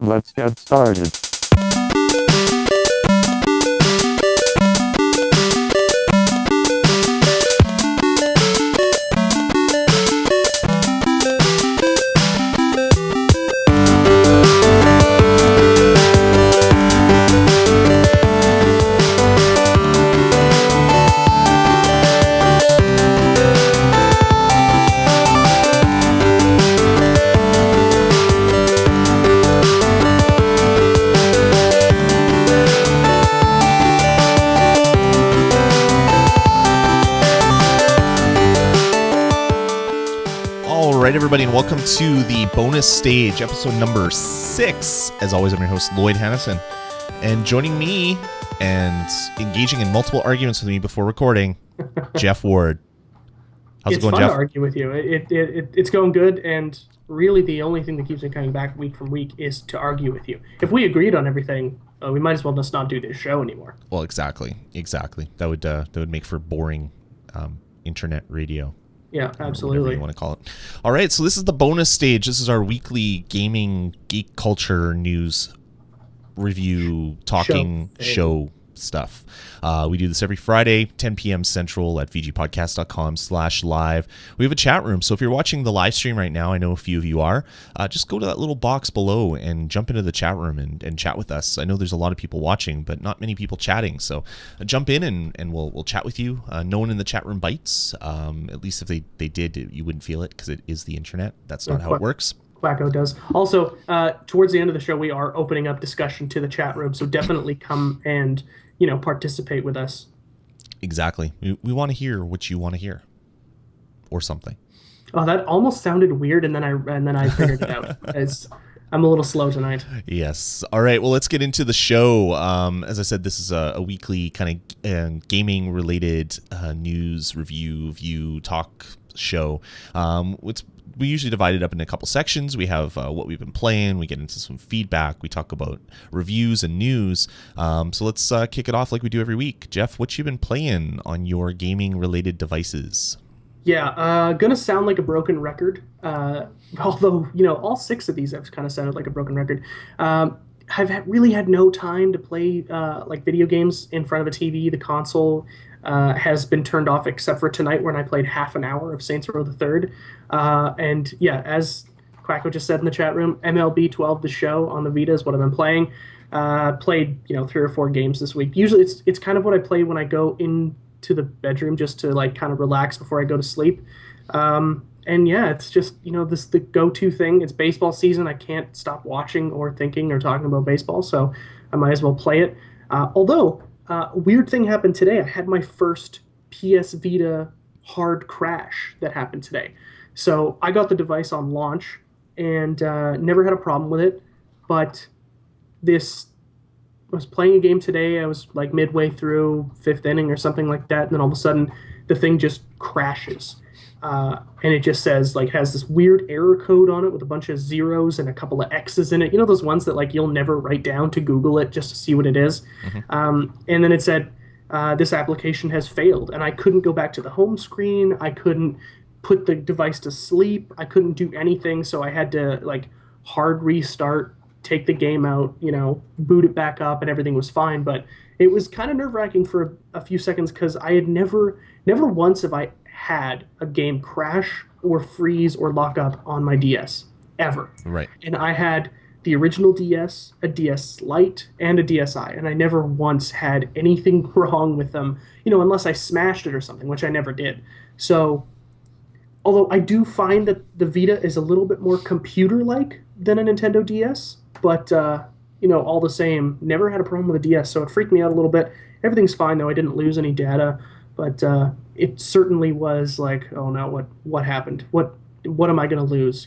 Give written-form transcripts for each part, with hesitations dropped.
Let's get started. Everybody, and welcome to the bonus stage, episode number 6. As always, I'm your host, Lloyd Hannison, and joining me and engaging in multiple arguments with me before recording, Jeff Ward. How's it going, Jeff? It's fun to argue with you. It's going good, and really the only thing that keeps me coming back week from week is to argue with you. If we agreed on everything, we might as well just not do this show anymore. Well, exactly. That would make for boring internet radio. Yeah, absolutely. Whatever you want to call it. All right, so this is the bonus stage. This is our weekly gaming geek culture news review talking show stuff. We do this every Friday, 10 p.m. Central at vgpodcast.com/live. We have a chat room, so if you're watching the live stream right now, I know a few of you are, just go to that little box below and jump into the chat room and chat with us. I know there's a lot of people watching, but not many people chatting, so jump in and we'll chat with you. No one in the chat room bites. At least if they did, you wouldn't feel it because it is the internet. That's not how it works. Quacko does. Also, towards the end of the show, we are opening up discussion to the chat room, so definitely come and participate with us. Exactly. We want to hear what you want to hear, or something. Oh, that almost sounded weird, and then I figured it out. I'm a little slow tonight. Yes. All right. Well, let's get into the show. As I said, this is a weekly kind of gaming related news review talk show. We usually divide it up into a couple sections. We have what we've been playing. We get into some feedback. We talk about reviews and news. So let's kick it off like we do every week. Jeff, what you been playing on your gaming-related devices? Yeah, gonna sound like a broken record. Although, all 6 of these have kind of sounded like a broken record. I've really had no time to play like video games in front of a TV. The console has been turned off except for tonight when I played half an hour of Saints Row the Third. And yeah, as Quacko just said in the chat room, MLB 12 the show on the Vita is what I've been playing. Played 3 or 4 games this week. Usually it's kind of what I play when I go into the bedroom just to like kind of relax before I go to sleep. And yeah, it's just this the go-to thing. It's baseball season. I can't stop watching or thinking or talking about baseball, so I might as well play it. Although weird thing happened today. I had my first PS Vita hard crash that happened today. So I got the device on launch and never had a problem with it. But I was playing a game today. I was like midway through 5th inning or something like that. And then all of a sudden the thing just crashes. And it just says has this weird error code on it with a bunch of zeros and a couple of X's in it. Those ones that you'll never write down to Google it just to see what it is. Mm-hmm. And then it said, this application has failed. And I couldn't go back to the home screen. I couldn't put the device to sleep. I couldn't do anything. So I had to hard restart, take the game out, boot it back up, and everything was fine. But it was kind of nerve-wracking for a few seconds because I had never once have I had a game crash or freeze or lock up on my DS ever. Right. And I had the original DS, a DS Lite, and a DSi, and I never once had anything wrong with them, unless I smashed it or something, which I never did. So, although I do find that the Vita is a little bit more computer-like than a Nintendo DS, but, all the same, never had a problem with a DS, so it freaked me out a little bit. Everything's fine, though. I didn't lose any data, but it certainly was oh no, what happened? What am I going to lose,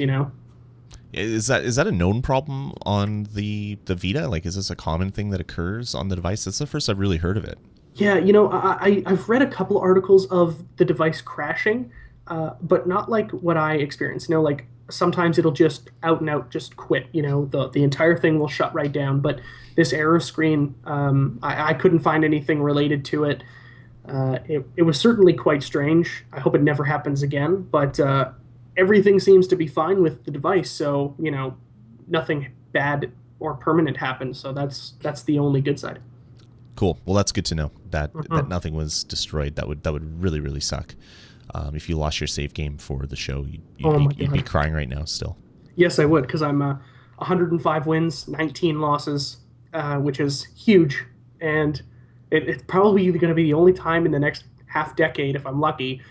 Is that a known problem on the Vita? Is this a common thing that occurs on the device? That's the first I've really heard of it. Yeah, I've read a couple articles of the device crashing, but not like what I experienced. Sometimes it'll just out and out just quit. The entire thing will shut right down. But this error screen, I couldn't find anything related to it. It was certainly quite strange. I hope it never happens again. But everything seems to be fine with the device. So nothing bad or permanent happen. So that's the only good side. Cool. Well, that's good to know that Mm-hmm. that nothing was destroyed. That would really, really suck. If you lost your save game for the show, Oh my you'd be God. crying right now still. Yes, I would, because I'm 105 wins, 19 losses, which is huge, and it's probably going to be the only time in the next half decade, if I'm lucky,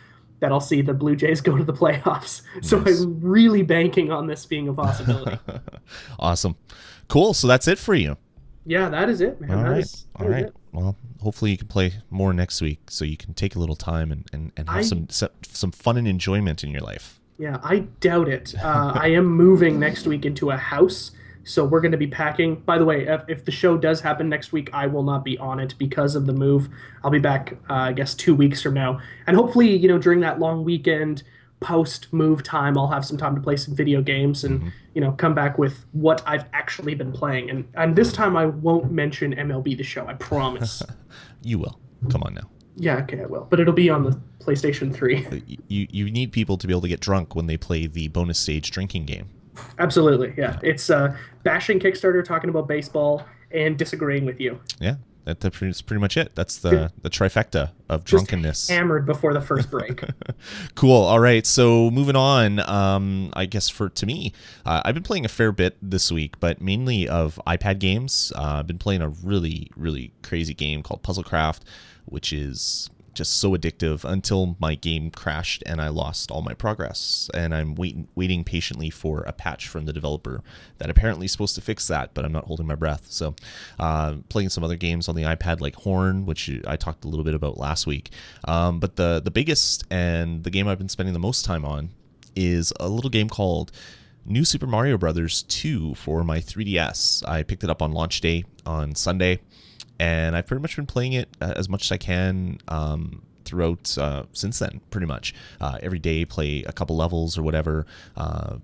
that I'll see the Blue Jays go to the playoffs. So Nice. I'm really banking on this being a possibility. Awesome. Cool. So that's it for you. Yeah, that is it, man. All That right. is All that is right. it. Well, hopefully you can play more next week so you can take a little time and have I some fun and enjoyment in your life. Yeah, I doubt it. I am moving next week into a house, so we're going to be packing. By the way, if the show does happen next week, I will not be on it because of the move. I'll be back, I guess, 2 weeks from now, and hopefully, during that long weekend post move time, I'll have some time to play some video games and Hmm. come back with what I've actually been playing. And this time, I won't mention MLB the Show. I promise. You will. Come on now. Yeah, okay, I will, but it'll be on the PlayStation 3. You need people to be able to get drunk when they play the bonus stage drinking game. Absolutely, yeah. It's bashing Kickstarter, talking about baseball, and disagreeing with you. Yeah, that's pretty much it. That's the trifecta of drunkenness. Just hammered before the first break. Cool. All right. So moving on, I guess to me, I've been playing a fair bit this week, but mainly of iPad games. I've been playing a really, really crazy game called Puzzlecraft, which is just so addictive until my game crashed and I lost all my progress. And I'm waiting patiently for a patch from the developer that apparently is supposed to fix that, but I'm not holding my breath. So playing some other games on the iPad like Horn, which I talked a little bit about last week. But the biggest and the game I've been spending the most time on is a little game called New Super Mario Brothers 2 for my 3DS. I picked it up on launch day on Sunday, and I've pretty much been playing it as much as I can throughout since then, pretty much. Every day, play a couple levels or whatever,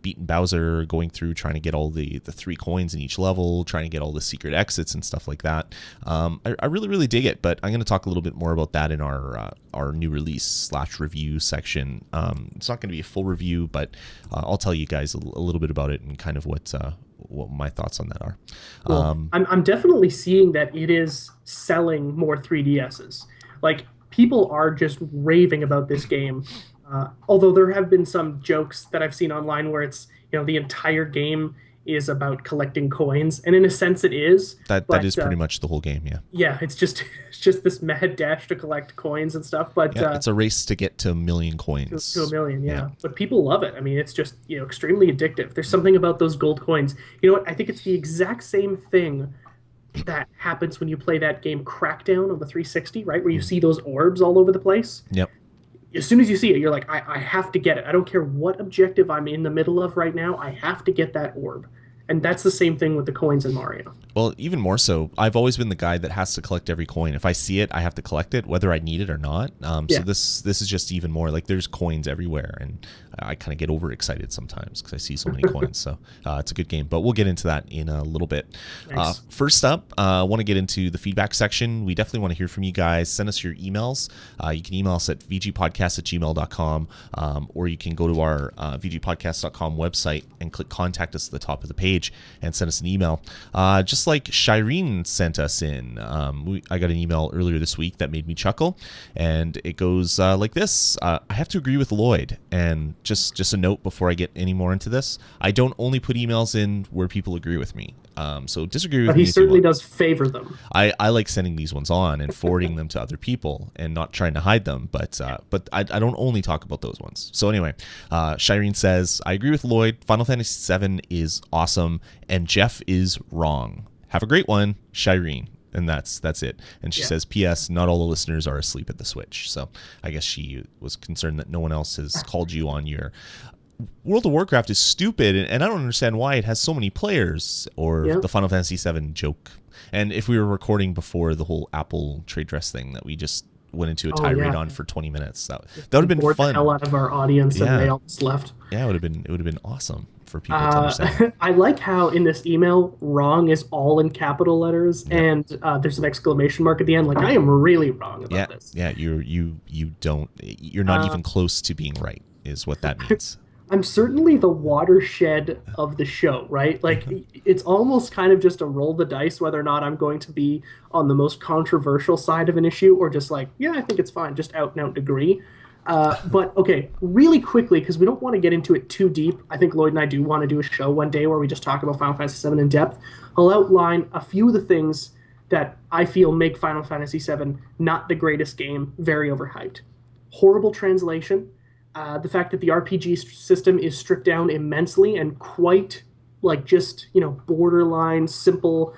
beating Bowser, going through, trying to get all the 3 coins in each level, trying to get all the secret exits and stuff like that. I really, really dig it, but I'm going to talk a little bit more about that in our new release / review section. It's not going to be a full review, but I'll tell you guys a little bit about it and kind of what my thoughts on that are. Well, I'm definitely seeing that it is selling more 3DSs. Like, people are just raving about this game. Although there have been some jokes that I've seen online where it's, the entire game is about collecting coins, and in a sense it is. That is pretty much the whole game, yeah. Yeah, it's just this mad dash to collect coins and stuff. But yeah, it's a race to get to 1 million coins. To 1 million, yeah. But people love it. I mean, it's just extremely addictive. There's something about those gold coins. You know what? I think it's the exact same thing that happens when you play that game Crackdown on the 360, right? Where you see those orbs all over the place. Yep. As soon as you see it, you're like, I have to get it. I don't care what objective I'm in the middle of right now. I have to get that orb. And that's the same thing with the coins in Mario. Well, even more so, I've always been the guy that has to collect every coin. If I see it, I have to collect it, whether I need it or not. So this is just even more like there's coins everywhere, and I kind of get overexcited sometimes because I see so many coins. So it's a good game, but we'll get into that in a little bit. Nice. First up, I want to get into the feedback section. We definitely want to hear from you guys. Send us your emails. You can email us at vgpodcast@gmail.com, or you can go to our vgpodcast.com website and click contact us at the top of the page and send us an email. Just like Shireen sent us in. I got an email earlier this week that made me chuckle, and it goes like this. I have to agree with Lloyd, and just a note before I get any more into this, I don't only put emails in where people agree with me. So disagree with But me. he certainly does favor them. I like sending these ones on and forwarding them to other people and not trying to hide them, but I don't only talk about those ones. So anyway, Shireen says, I agree with Lloyd. Final Fantasy VII is awesome, and Jeff is wrong. Have a great one, Shireen. And that's it. And she says, P.S. Not all the listeners are asleep at the Switch. So I guess she was concerned that no one else has called you on your World of Warcraft is stupid, and I don't understand why it has so many players, or the Final Fantasy VII joke. And if we were recording before the whole Apple trade dress thing that we just went into a tirade on for 20 minutes, that would have been bored fun. The hell out of our audience, and they all just left. Yeah, it would have been awesome for people to understand. I like how in this email, wrong is all in capital letters, and there's an exclamation mark at the end. Like, I am really wrong about this. Yeah, you're not even close to being right, is what that means. I'm certainly the watershed of the show, right? Like it's almost kind of just a roll the dice whether or not I'm going to be on the most controversial side of an issue or just like, yeah, I think it's fine, just out and out degree. But okay, really quickly, because we don't want to get into it too deep. I think Lloyd and I do want to do a show one day where we just talk about Final Fantasy VII in depth. I'll outline a few of the things that I feel make Final Fantasy VII not the greatest game, very overhyped. Horrible translation, the fact that the RPG system is stripped down immensely and quite like just borderline simple,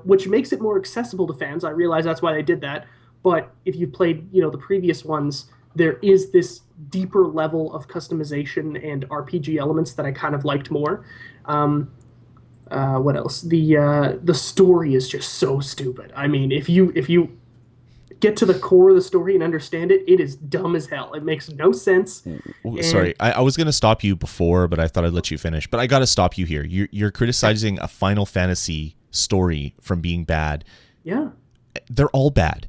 which makes it more accessible to fans. I realize that's why they did that, but if you've played the previous ones, there is this deeper level of customization and RPG elements that I kind of liked more. What else? The story is just so stupid. I mean, if you get to the core of the story and understand it, it is dumb as hell. It makes no sense. Sorry, I was going to stop you before, but I thought I'd let you finish. But I got to stop you here. You're criticizing a Final Fantasy story from being bad. Yeah. They're all bad.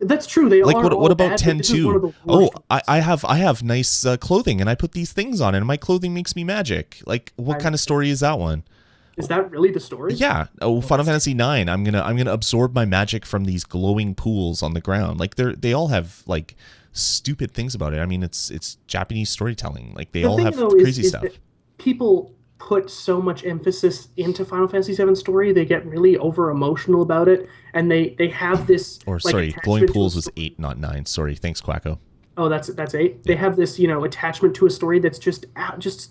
That's true. They like are what, all what about bad, 10-2? Oh, I have nice clothing and I put these things on and my clothing makes me magic. Like what kind of story is that one? Is that really the story? Yeah. Oh, Final Fantasy 9. I'm gonna absorb my magic from these glowing pools on the ground. Like they all have like stupid things about it. I mean, it's Japanese storytelling. Like they all have crazy stuff. People put so much emphasis into Final Fantasy VII story, they get really over emotional about it, and they have this. Or sorry, glowing pools was 8, not 9. Sorry, thanks, Quacko. Oh, that's 8. Yeah. They have this attachment to a story that's just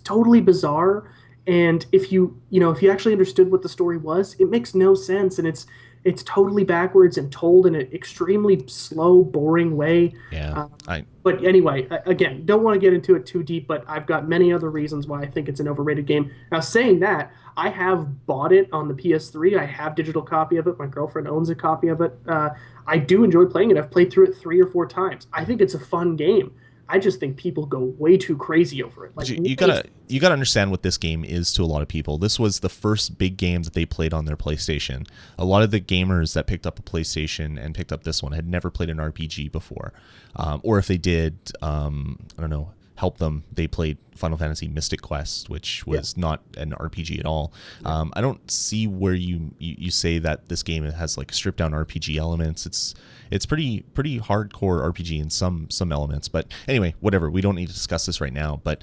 totally bizarre. And if you actually understood what the story was, it makes no sense, and it's totally backwards and told in an extremely slow, boring way. Yeah. But anyway, again, don't want to get into it too deep, but I've got many other reasons why I think it's an overrated game. Now, saying that, I have bought it on the PS3. I have a digital copy of it. My girlfriend owns a copy of it. I do enjoy playing it. I've played through it 3 or 4 times. I think it's a fun game. I just think people go way too crazy over it. Like you gotta understand what this game is to a lot of people. This was the first big game that they played on their PlayStation. A lot of the gamers that picked up a PlayStation and picked up this one had never played an RPG before, or if they did, I don't know, help them. They played Final Fantasy Mystic Quest, which was not an RPG at all. I don't see where you say that this game has like stripped down RPG elements. It's pretty hardcore RPG in some elements. But anyway, whatever. We don't need to discuss this right now. But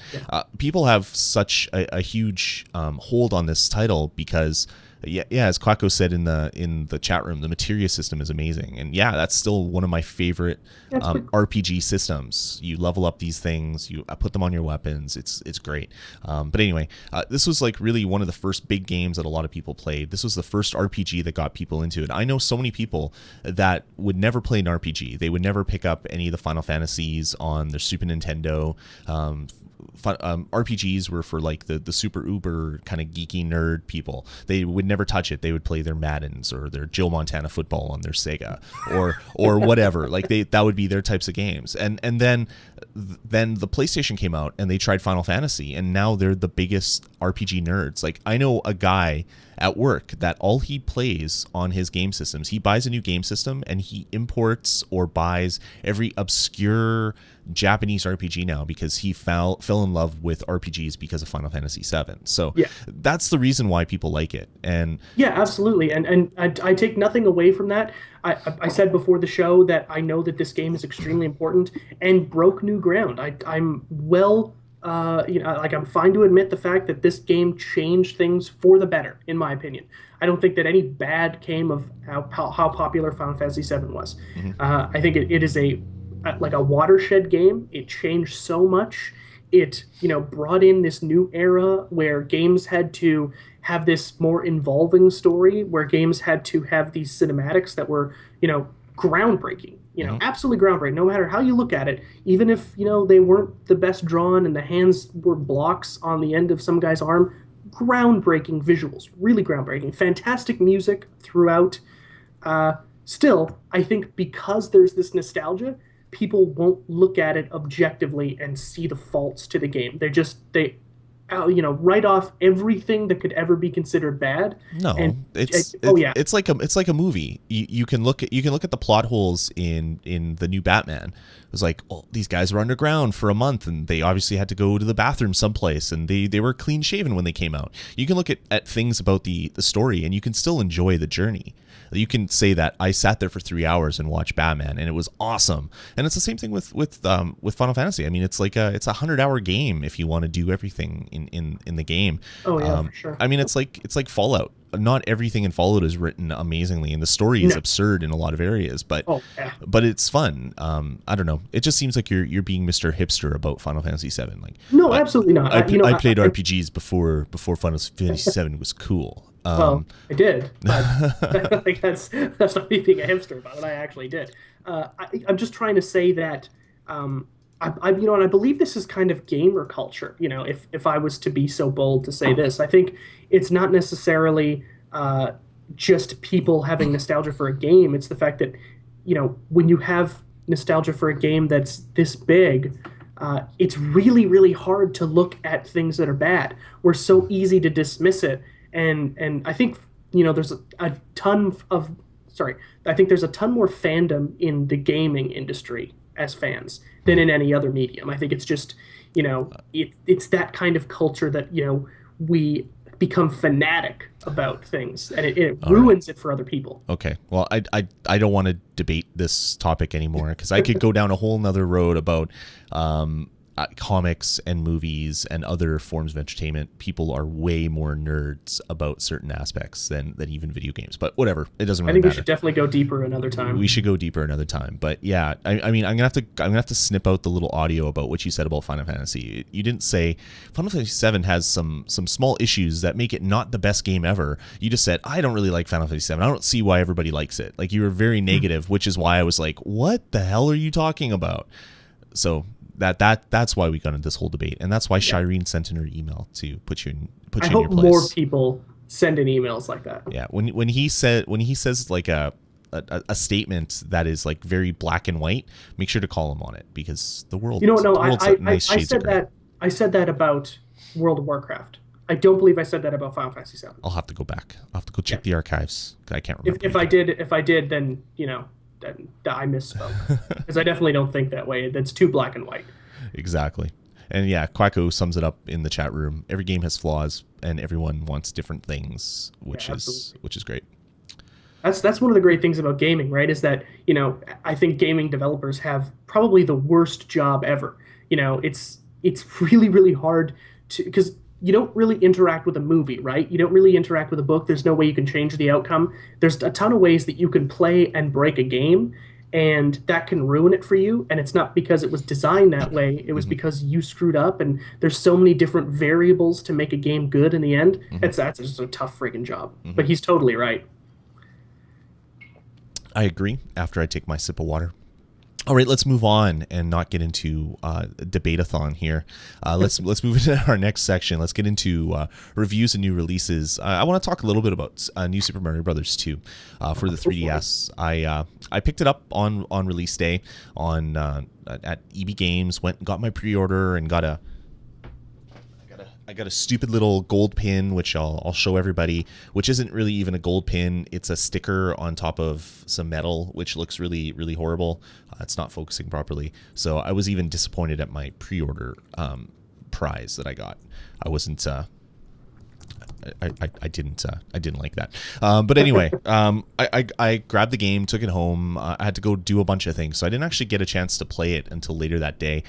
people have such a huge hold on this title because. Yeah, as Quacko said in the chat room, the materia system is amazing, and yeah, that's still one of my favorite RPG systems. You level up these things, you put them on your weapons. It's great. But anyway, this was like really one of the first big games that a lot of people played. This was the first RPG that got people into it. I know so many people that would never play an RPG. They would never pick up any of the Final Fantasies on their Super Nintendo. RPGs were for like the super uber kind of geeky nerd people. They would never touch it. They would play their Maddens or their Joe Montana football on their Sega or whatever. Like that would be their types of games. And then the PlayStation came out and they tried Final Fantasy, and now they're the biggest RPG nerds. Like I know a guy at work that all he plays on his game systems, he buys a new game system and he imports or buys every obscure Japanese RPG now because he fell in love with RPGs because of Final Fantasy VII. So that's the reason why people like it. And yeah, absolutely. And I take nothing away from that. I said before the show that I know that this game is extremely important and broke new ground. I'm I'm fine to admit the fact that this game changed things for the better, in my opinion. I don't think that any bad came of how popular Final Fantasy VII was. Mm-hmm. I think it is a watershed game. It changed so much. It brought in this new era where games had to have this more involving story, where games had to have these cinematics that were groundbreaking. Absolutely groundbreaking. No matter how you look at it, even if they weren't the best drawn and the hands were blocks on the end of some guy's arm, groundbreaking visuals, really groundbreaking. Fantastic music throughout. Still, I think because there's this nostalgia, people won't look at it objectively and see the faults to the game. write off everything that could ever be considered bad. No, And oh yeah, it's like a movie. You can look at the plot holes in the new Batman. It was like, oh, these guys were underground for a month, and they obviously had to go to the bathroom someplace, and they were clean shaven when they came out. You can look at things about the story, and you can still enjoy the journey. You can say that I sat there for 3 hours and watched Batman, and it was awesome. And it's the same thing with Final Fantasy. I mean, it's like it's a 100-hour game if you want to do everything in the game. oh yeah, for sure. I mean, it's like Fallout. Not everything in Fallout is written amazingly, and the story is absurd in a lot of areas. But but it's fun. I don't know. It just seems like you're being Mr. Hipster about Final Fantasy VII. Like, No, absolutely not. I played RPGs before Final Fantasy VII was cool. Well, I did, but like that's not me being a hipster about it. I actually did. I'm just trying to say that and I believe this is kind of gamer culture. If I was to be so bold to say this, I think it's not necessarily just people having nostalgia for a game. It's the fact that when you have nostalgia for a game that's this big. It's really, really hard to look at things that are bad. We're so easy to dismiss it, and I think there's a ton of sorry. I think there's a ton more fandom in the gaming industry as fans than in any other medium. I think it's just it's that kind of culture that we become fanatic about things, and it ruins it for other people. Okay, well, I don't want to debate this topic anymore, because I could go down a whole nother road about comics and movies and other forms of entertainment. People are way more nerds about certain aspects than even video games. But whatever, it doesn't really matter. I think we should definitely go deeper another time. We should go deeper another time. But yeah, I mean, I'm gonna have to snip out the little audio about what you said about Final Fantasy. You didn't say Final Fantasy VII has some small issues that make it not the best game ever. You just said, I don't really like Final Fantasy VII. I don't see why everybody likes it. Like, you were very negative, which is why I was like, what the hell are you talking about? So that's why we got into this whole debate, and that's why Shireen sent in her email to put you in your place. I hope more people send in emails like that. Yeah, when he says like a statement that is like very black and white, make sure to call him on it, because the world. I said that about World of Warcraft. I don't believe I said that about Final Fantasy VII. I'll have to go back. I'll have to go check the archives. I can't remember. If I did, then then I misspoke, because I definitely don't think that way. That's too black and white. Exactly. And yeah, Quacko sums it up in the chat room. Every game has flaws, and everyone wants different things, which is great. That's one of the great things about gaming, right? Is that I think gaming developers have probably the worst job ever. It's really, really hard because you don't really interact with a movie, right? You don't really interact with a book. There's no way you can change the outcome. There's a ton of ways that you can play and break a game, and that can ruin it for you. And it's not because it was designed that way. It was because you screwed up, and there's so many different variables to make a game good in the end. That's just a tough freaking job. But he's totally right. I agree, after I take my sip of water. All right, let's move on and not get into debate-a-thon here. Let's move into our next section. Let's get into reviews and new releases. I want to talk a little bit about New Super Mario Brothers 2 for the 3DS. I picked it up on release day at EB Games. Went and got my pre-order and got a stupid little gold pin, which I'll show everybody, which isn't really even a gold pin. It's a sticker on top of some metal, which looks really, really horrible. It's not focusing properly. So I was even disappointed at my pre-order prize that I got. I wasn't... I didn't like that. But anyway, I grabbed the game, took it home. I had to go do a bunch of things, so I didn't actually get a chance to play it until later that day,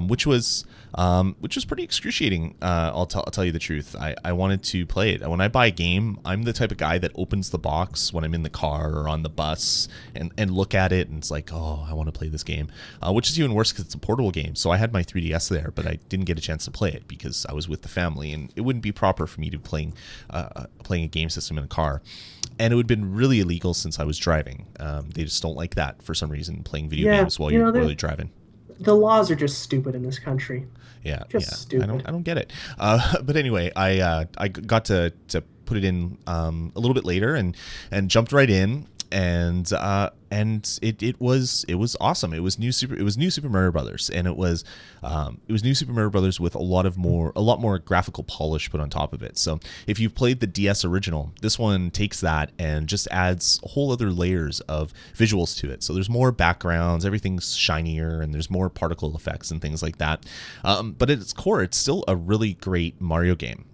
which was pretty excruciating. I'll tell you the truth. I wanted to play it. When I buy a game, I'm the type of guy that opens the box when I'm in the car or on the bus and look at it, and it's like, oh, I want to play this game, which is even worse because it's a portable game. So I had my 3DS there, but I didn't get a chance to play it because I was with the family, and it wouldn't be proper for me to be playing a game system in a car, and it would have been really illegal since I was driving. They just don't like that for some reason, playing video games while you're driving. The laws are just stupid in this country. Stupid. I don't get it. But anyway, I got to put it in a little bit later and jumped right in. and it was awesome. It was new Super Mario Brothers, and it was new Super Mario Brothers with a lot more graphical polish put on top of it. So if you've played the DS original, this one takes that and just adds a whole other layers of visuals to it. So there's more backgrounds, everything's shinier, and there's more particle effects and things like that. But at its core, it's still a really great Mario game.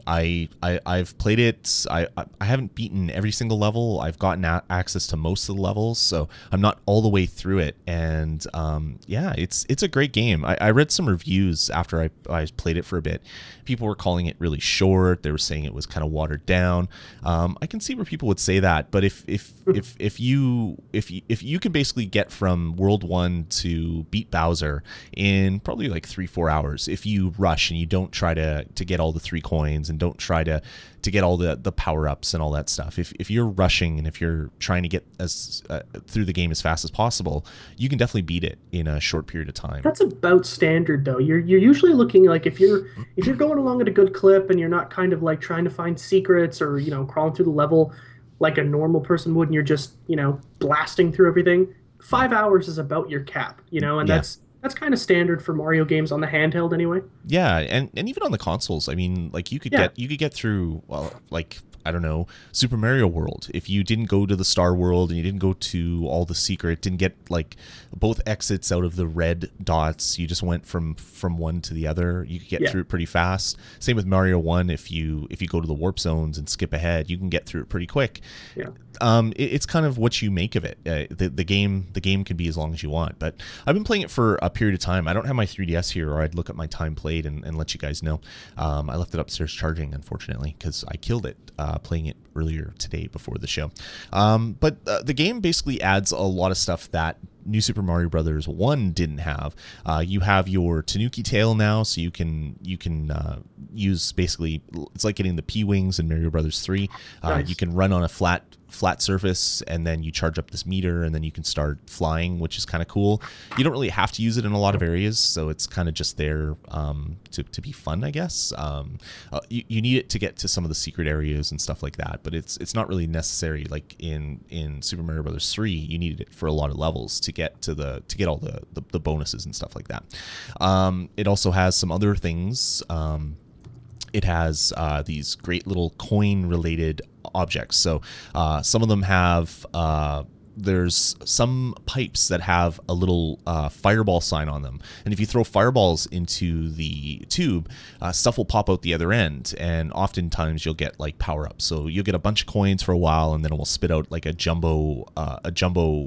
I've played it. I haven't beaten every single level. I've gotten access to most of the levels, so I'm not all the way through it. And yeah, it's a great game. I read some reviews after I played it for a bit. People were calling it really short. They were saying it was kind of watered down. I can see where people would say that, but if you can basically get from World 1 to beat Bowser in probably like 3-4 hours if you rush and you don't try to get all the 3 coins and don't try to get all the power-ups and all that stuff. If you're rushing and if you're trying to get as through the game as fast as possible, you can definitely beat it in a short period of time. That's about standard though. You're usually looking like if you're going along at a good clip and you're not kind of like trying to find secrets or, crawling through the level like a normal person would, and you're just, blasting through everything, 5 hours is about your cap, and Yeah. that's kind of standard for Mario games on the handheld anyway. Yeah, and even on the consoles, I mean, like you could get through, well, like, I don't know, Super Mario World. If you didn't go to the Star World and you didn't go to all the secret, didn't get like both exits out of the red dots, you just went from one to the other, you could get through it pretty fast. Same with Mario 1. If you go to the warp zones and skip ahead, you can get through it pretty quick. Yeah. It's kind of what you make of it. The game can be as long as you want, but I've been playing it for a period of time. I don't have my 3DS here, or I'd look at my time played and let you guys know. I left it upstairs charging, unfortunately, because I killed it playing it earlier today before the show. But the game basically adds a lot of stuff that New Super Mario Brothers 1 didn't have. You have your Tanuki tail now, so you can use, basically, it's like getting the P-Wings in Mario Brothers 3. Nice. You can run on a flat surface, and then you charge up this meter, and then you can start flying, which is kind of cool. You don't really have to use it in a lot of areas, so it's kind of just there to be fun, I guess. You need it to get to some of the secret areas and stuff like that, but it's not really necessary. Like in Super Mario Brothers 3, you needed it for a lot of levels to get all the bonuses and stuff like that. It also has some other things. It has these great little coin-related objects. So some of them have, there's some pipes that have a little fireball sign on them. And if you throw fireballs into the tube, stuff will pop out the other end. And oftentimes you'll get like power-ups. So you'll get a bunch of coins for a while, and then it will spit out like a jumbo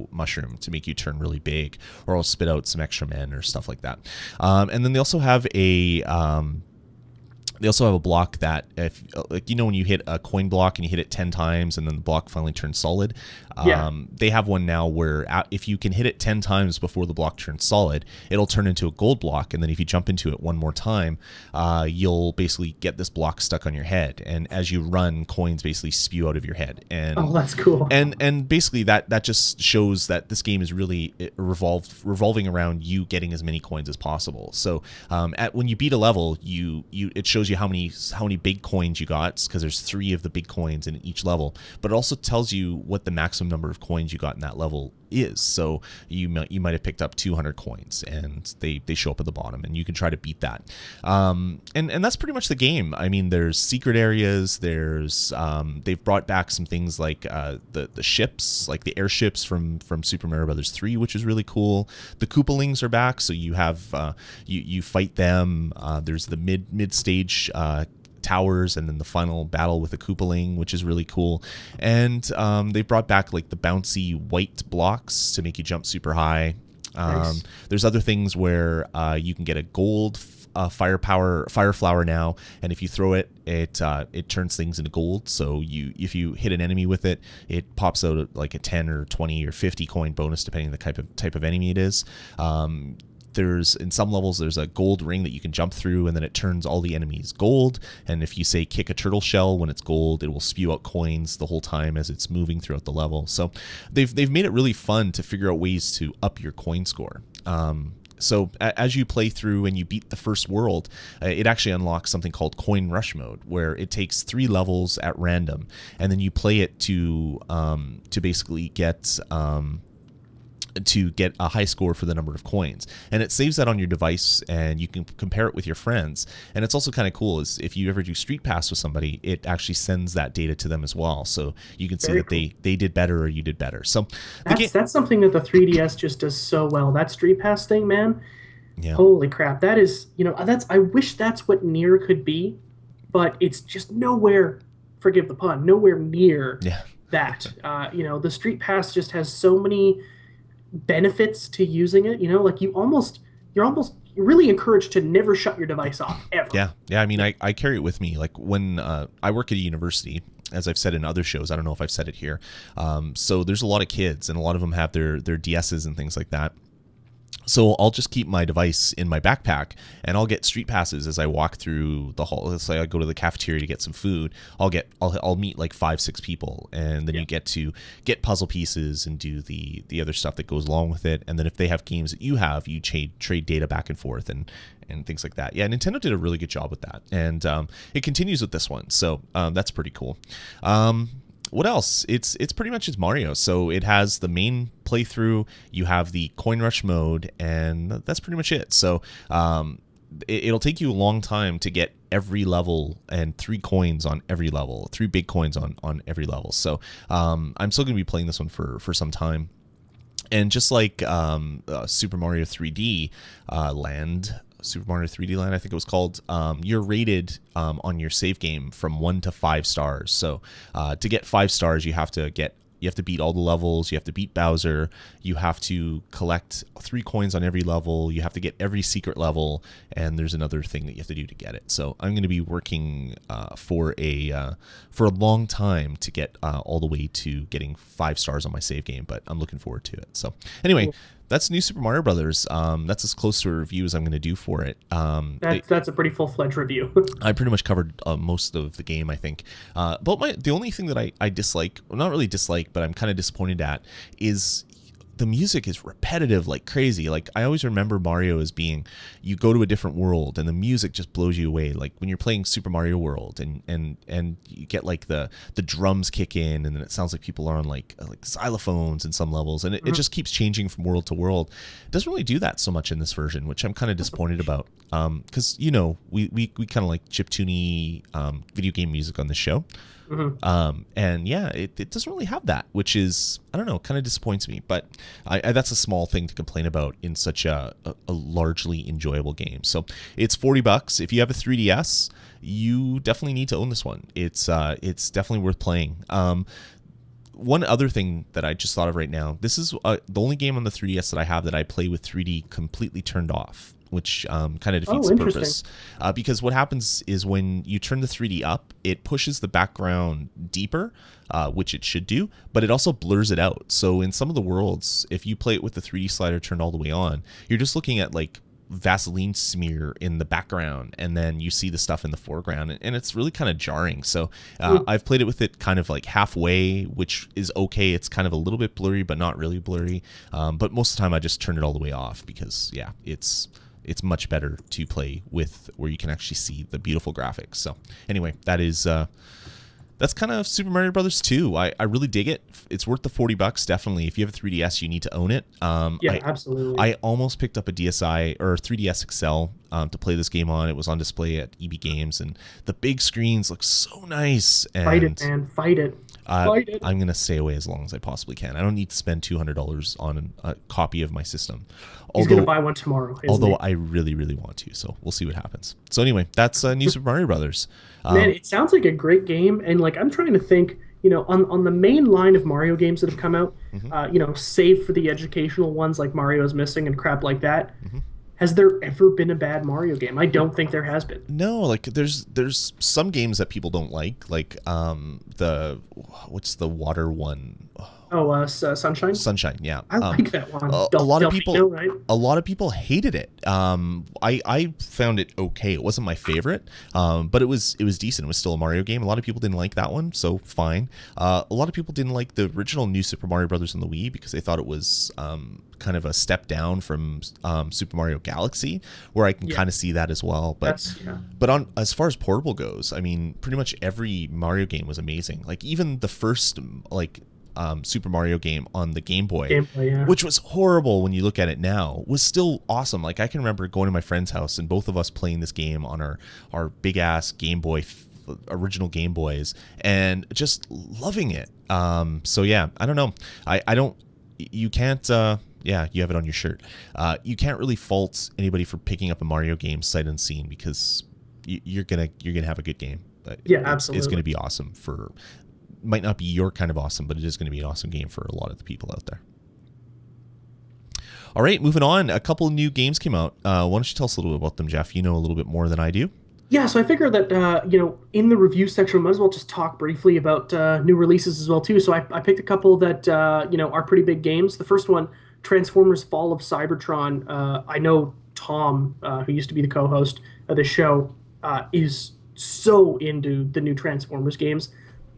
mushroom to make you turn really big, or it'll spit out some extra men or stuff like that. And then they also have a block that, if when you hit a coin block and you hit it 10 times and then the block finally turns solid, they have one now where if you can hit it 10 times before the block turns solid, it'll turn into a gold block, and then if you jump into it one more time, you'll basically get this block stuck on your head, and as you run, coins basically spew out of your head. And oh, that's cool. And basically that just shows that this game is really revolving around you getting as many coins as possible. So when you beat a level, it shows you how many big coins you got, because there's 3 of the big coins in each level, but it also tells you what the maximum number of coins you got in that level is. So you might have picked up 200 coins, and they show up at the bottom, and you can try to beat that. And that's pretty much the game. I mean, there's secret areas. There's they've brought back some things like the ships, like the airships from Super Mario Brothers 3, which is really cool. The Koopalings are back, so you have you fight them. There's the mid stage towers, and then the final battle with the Koopaling, which is really cool. And they brought back like the bouncy white blocks to make you jump super high. Nice. There's other things where you can get a gold fire flower now, and if you throw it, it turns things into gold. So if you hit an enemy with it, it pops out like a 10 or 20 or 50 coin bonus depending on the type of enemy it is. In some levels there's a gold ring that you can jump through, and then it turns all the enemies gold, and if you say kick a turtle shell when it's gold, it will spew out coins the whole time as it's moving throughout the level. So they've made it really fun to figure out ways to up your coin score. So as you play through and you beat the first world, it actually unlocks something called coin rush mode, where it takes 3 levels at random, and then you play it to basically get a high score for the number of coins, and it saves that on your device, and you can compare it with your friends. And it's also kind of cool is if you ever do street pass with somebody, it actually sends that data to them as well, so you can see that they did better or you did better. So that's something that the 3DS just does so well. That street pass thing, man. Yeah. Holy crap. That is, I wish that's what Nier could be, but it's just nowhere, forgive the pun, nowhere near that. The street pass just has so many benefits to using it. Like you're really encouraged to never shut your device off ever. Yeah. I mean, I carry it with me. Like when I work at a university, as I've said in other shows, I don't know if I've said it here. So there's a lot of kids, and a lot of them have their DSs and things like that. So I'll just keep my device in my backpack, and I'll get street passes as I walk through the hall. Let's say I go to the cafeteria to get some food. I'll meet like 5-6 people, and then you get to get puzzle pieces and do the other stuff that goes along with it. And then if they have games that you have, you trade data back and forth and things like that. Yeah, Nintendo did a really good job with that, and it continues with this one. So that's pretty cool. What else? It's pretty much Mario. So it has the main playthrough, you have the coin rush mode, and that's pretty much it. So it'll take you a long time to get every level and 3 coins on every level, 3 big coins on every level. So I'm still going to be playing this one for some time. And just like Super Mario 3D Land, Super Mario 3D Land, I think it was called, you're rated on your save game from 1 to 5 stars. So to get 5 stars, you have to beat all the levels, you have to beat Bowser, you have to collect 3 coins on every level, you have to get every secret level, and there's another thing that you have to do to get it. So I'm going to be working for a long time to get all the way to getting 5 stars on my save game, but I'm looking forward to it. So anyway, cool. That's New Super Mario Brothers. That's as close to a review as I'm going to do for it. That's a pretty full-fledged review. I pretty much covered most of the game, I think. But the only thing that I dislike, well, not really dislike, but I'm kind of disappointed at, is the music is repetitive like crazy. Like I always remember Mario as being, you go to a different world and the music just blows you away. Like when you're playing Super Mario World and you get like the drums kick in, and then it sounds like people are on like xylophones in some levels, and it just keeps changing from world to world. It doesn't really do that so much in this version, which I'm kind of disappointed about. Because we kind of like chiptune video game music on the show. And yeah, it doesn't really have that, which is, I don't know, kind of disappoints me, but that's a small thing to complain about in such a largely enjoyable game. So it's $40. If you have a 3DS, you definitely need to own this one. It's definitely worth playing. One other thing that I just thought of right now, this is the only game on the 3DS that I have that I play with 3D completely turned off, which kind of defeats the purpose. Because what happens is when you turn the 3D up, it pushes the background deeper, which it should do, but it also blurs it out. So in some of the worlds, if you play it with the 3D slider turned all the way on, you're just looking at like Vaseline smear in the background, and then you see the stuff in the foreground, and it's really kind of jarring. So I've played it with it kind of like halfway, which is okay. It's kind of a little bit blurry, but not really blurry. But most of the time I just turn it all the way off because, yeah, it's much better to play with where you can actually see the beautiful graphics. So anyway, that's kind of Super Mario Brothers 2. I really dig it. It's worth the $40, definitely. If you have a 3DS, you need to own it. Absolutely. I almost picked up a DSi or 3DS XL to play this game on. It was on display at EB Games, and the big screens look so nice. And fight it, man. Fight it. Fight it. I'm going to stay away as long as I possibly can. I don't need to spend $200 on a copy of my system. He's going to buy one tomorrow. Although I really, really want to, so we'll see what happens. So anyway, that's New Super Mario Brothers. Man, it sounds like a great game, and like I'm trying to think, on the main line of Mario games that have come out, save for the educational ones like Mario's Missing and crap like that. Has there ever been a bad Mario game? I don't think there has been. No, like there's some games that people don't like what's the water one? Sunshine. Sunshine, yeah. I like that one. A lot of people, right? A lot of people hated it. I found it okay. It wasn't my favorite, but it was decent. It was still a Mario game. A lot of people didn't like that one, so fine. A lot of people didn't like the original New Super Mario Brothers on the Wii because they thought it was kind of a step down from Super Mario Galaxy, where I can kind of see that as well. But on as far as portable goes, I mean, pretty much every Mario game was amazing. Like even the first Super Mario game on the Game Boy, which was horrible when you look at it now, was still awesome. Like I can remember going to my friend's house and both of us playing this game on our big ass Game Boy, original Game Boys, and just loving it. So yeah, I don't know. I don't. You can't. Yeah, you have it on your shirt. You can't really fault anybody for picking up a Mario game sight unseen, because you're gonna have a good game. Absolutely. It's gonna be awesome for. Might not be your kind of awesome, but it is going to be an awesome game for a lot of the people out there. All right, moving on. A couple new games came out. Why don't you tell us a little bit about them, Jeff? You know a little bit more than I do. Yeah, so I figured that in the review section, we might as well just talk briefly about new releases as well too. So I picked a couple that are pretty big games. The first one, Transformers: Fall of Cybertron. I know Tom, who used to be the co-host of the show, is so into the new Transformers games.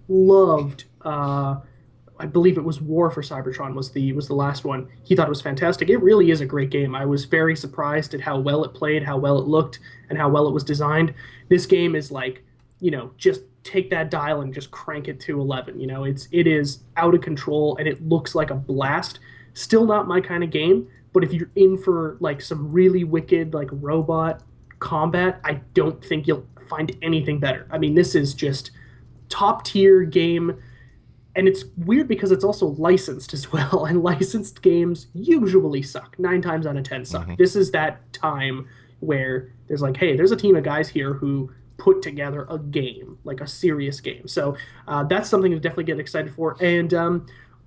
Loved I believe it was War for Cybertron was the last one. He thought it was fantastic. It really is a great game. I was very surprised at how well it played, how well it looked, and how well it was designed. This game is like, just take that dial and just crank it to 11. It is out of control and it looks like a blast. Still not my kind of game, but if you're in for like some really wicked like robot combat, I don't think you'll find anything better. I mean, this is just top tier game, and it's weird because it's also licensed as well, and licensed games usually suck. 9 times out of 10 suck. Mm-hmm. This is that time where there's like, hey, there's a team of guys here who put together a game, like a serious game. So that's something to definitely get excited for. And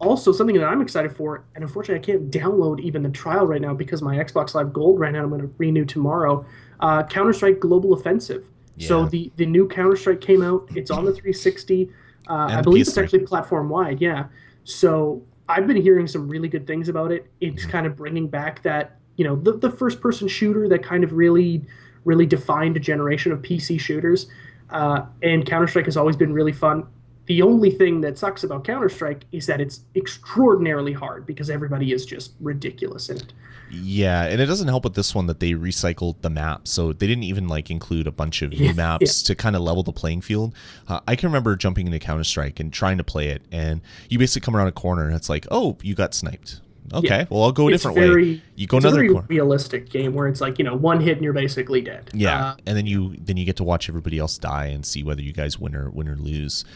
also something that I'm excited for, and unfortunately I can't download even the trial right now because my Xbox Live Gold ran out. I'm going to renew tomorrow. Counter-Strike Global Offensive. Yeah. So the new Counter-Strike came out. It's on the 360. I believe it's actually platform-wide, yeah. So I've been hearing some really good things about it. It's kind of bringing back that, the first-person shooter that kind of really, really defined a generation of PC shooters. And Counter-Strike has always been really fun. The only thing that sucks about Counter-Strike is that it's extraordinarily hard because everybody is just ridiculous in it. Yeah, and it doesn't help with this one that they recycled the map, so they didn't even include a bunch of new maps to kind of level the playing field. I can remember jumping into Counter-Strike and trying to play it, and you basically come around a corner and it's like, oh, you got sniped. Okay, well, I'll go a different way. You go another corner. It's a very realistic game where it's like, one hit and you're basically dead. Yeah, and then you get to watch everybody else die and see whether you guys win or lose.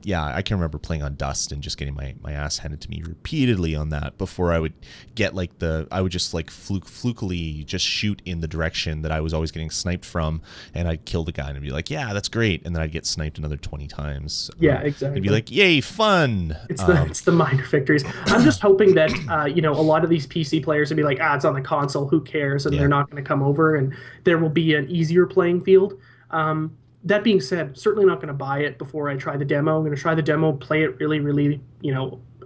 Yeah, I can remember playing on Dust and just getting my ass handed to me repeatedly on that before I would get I would just flukily just shoot in the direction that I was always getting sniped from, and I'd kill the guy and be like, yeah, that's great, and then I'd get sniped another 20 times. Yeah, exactly. And be like, yay, fun. It's the minor victories. I'm just hoping that a lot of these PC players would be like, it's on the console, who cares? And they're not going to come over, and there will be an easier playing field. That being said, certainly not going to buy it before I try the demo. I'm going to try the demo, play it really, really,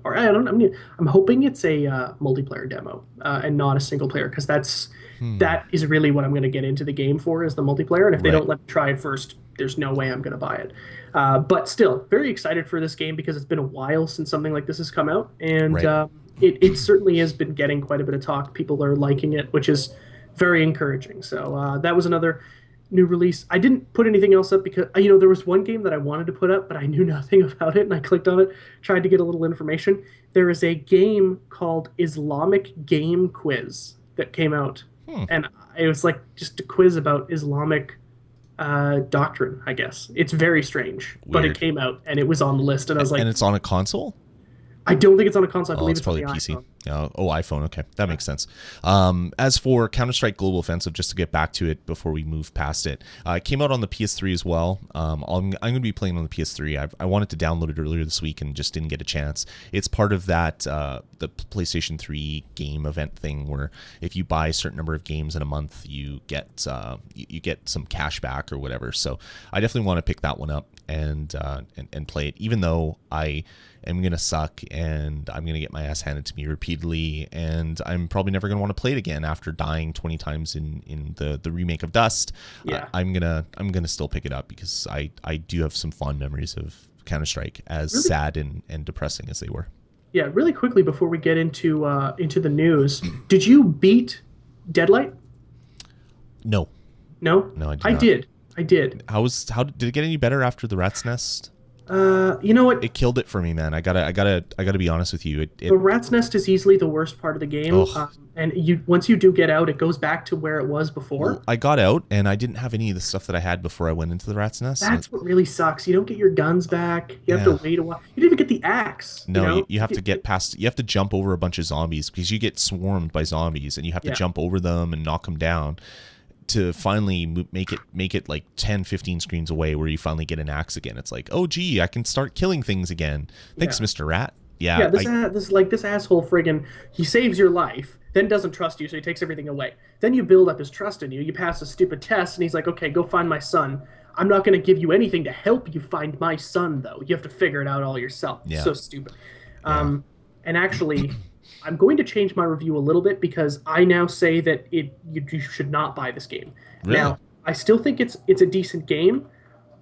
or I don't know. I'm hoping it's a multiplayer demo and not a single player, because that is really what I'm going to get into the game for, is the multiplayer. And if they don't let me try it first, there's no way I'm going to buy it. But still, very excited for this game because it's been a while since something like this has come out, and it certainly has been getting quite a bit of talk. People are liking it, which is very encouraging. So that was another new release. I didn't put anything else up because there was one game that I wanted to put up, but I knew nothing about it, and I clicked on it, tried to get a little information. There is a game called Islamic Game Quiz that came out, and it was like just a quiz about Islamic doctrine, I guess. It's very strange. Weird. But it came out and it was on the list, and I was like, and it's on a console? I don't think it's on a console. I believe it's probably on the PC. iPhone. iPhone. Okay, that makes sense. As for Counter-Strike Global Offensive, just to get back to it before we move past it, it came out on the PS3 as well. I'm going to be playing on the PS3. I wanted to download it earlier this week and just didn't get a chance. It's part of that the PlayStation 3 game event thing where if you buy a certain number of games in a month, you get some cash back or whatever. So I definitely want to pick that one up and play it, even though I am going to suck and I'm going to get my ass handed to me repeatedly, and I'm probably never going to want to play it again after dying 20 times in the remake of Dust. Yeah. I'm gonna still pick it up because I do have some fond memories of Counter-Strike, as sad and depressing as they were. Yeah, really quickly before we get into the news, did you beat Deadlight? No, No, no, I did I not. did. I did. How did it get any better after the Rat's Nest? You know what? It killed it for me, man. I gotta be honest with you. The rat's nest is easily the worst part of the game, Oh, and you once you do get out, it goes back to where it was well, before. I got out and I didn't have any of the stuff that I had before I went into the Rat's Nest. So That's what really sucks. You don't get your guns back. You have to yeah, wait a while. You didn't even get the axe. You no, know? you have to get past. You have to jump over a bunch of zombies because you get swarmed by zombies, and you have to Yeah, jump over them and knock them down to finally make it like 10, 15 screens away where you finally get an axe again. It's like, oh gee, I can start killing things again. Thanks, yeah, Mr. Rat. yeah. Yeah, This asshole friggin' he saves your life, then doesn't trust you, so he takes everything away. Then you build up his trust in you. You pass a stupid test, and he's like, okay, go find my son. I'm not going to give you anything to help you find my son, though. You have to figure it out all yourself. It's yeah, so stupid. yeah. And actually, I'm going to change my review a little bit because I now say that you should not buy this game. Really? Now, I still think it's a decent game,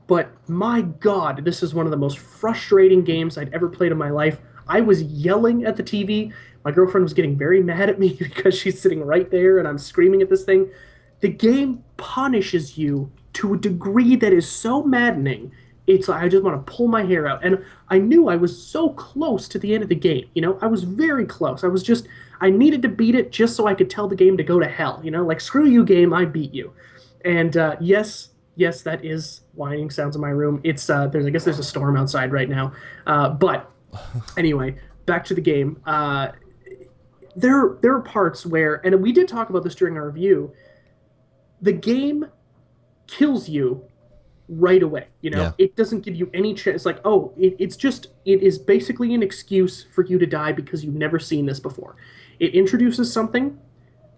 but my God, this is one of the most frustrating games I'd ever played in my life. I was yelling at the TV. My girlfriend was getting very mad at me because she's sitting right there and I'm screaming at this thing. The game punishes you to a degree that is so maddening. It's like I just want to pull my hair out. And I knew I was so close to the end of the game. I was very close. I needed to beat it just so I could tell the game to go to hell. Like, screw you, game, I beat you. And yes, that is whining sounds in my room. It's I guess there's a storm outside right now. But anyway, back to the game. There are parts where, and we did talk about this during our review. The game kills you right away. Yeah. It doesn't give you any chance. Like, oh, it is basically an excuse for you to die because you've never seen this before. It introduces something,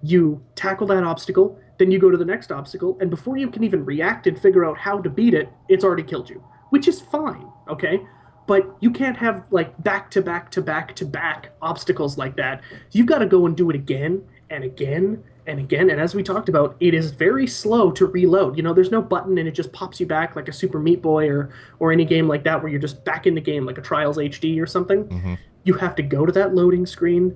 you tackle that obstacle, then you go to the next obstacle, and before you can even react and figure out how to beat it, it's already killed you, which is fine, okay? But you can't have like back to back to back to back obstacles like that. You've got to go and do it again and again and again. And as we talked about, it is very slow to reload. There's no button and it just pops you back like a Super Meat Boy or any game like that where you're just back in the game like a Trials HD or something. Hmm. You have to go to that loading screen,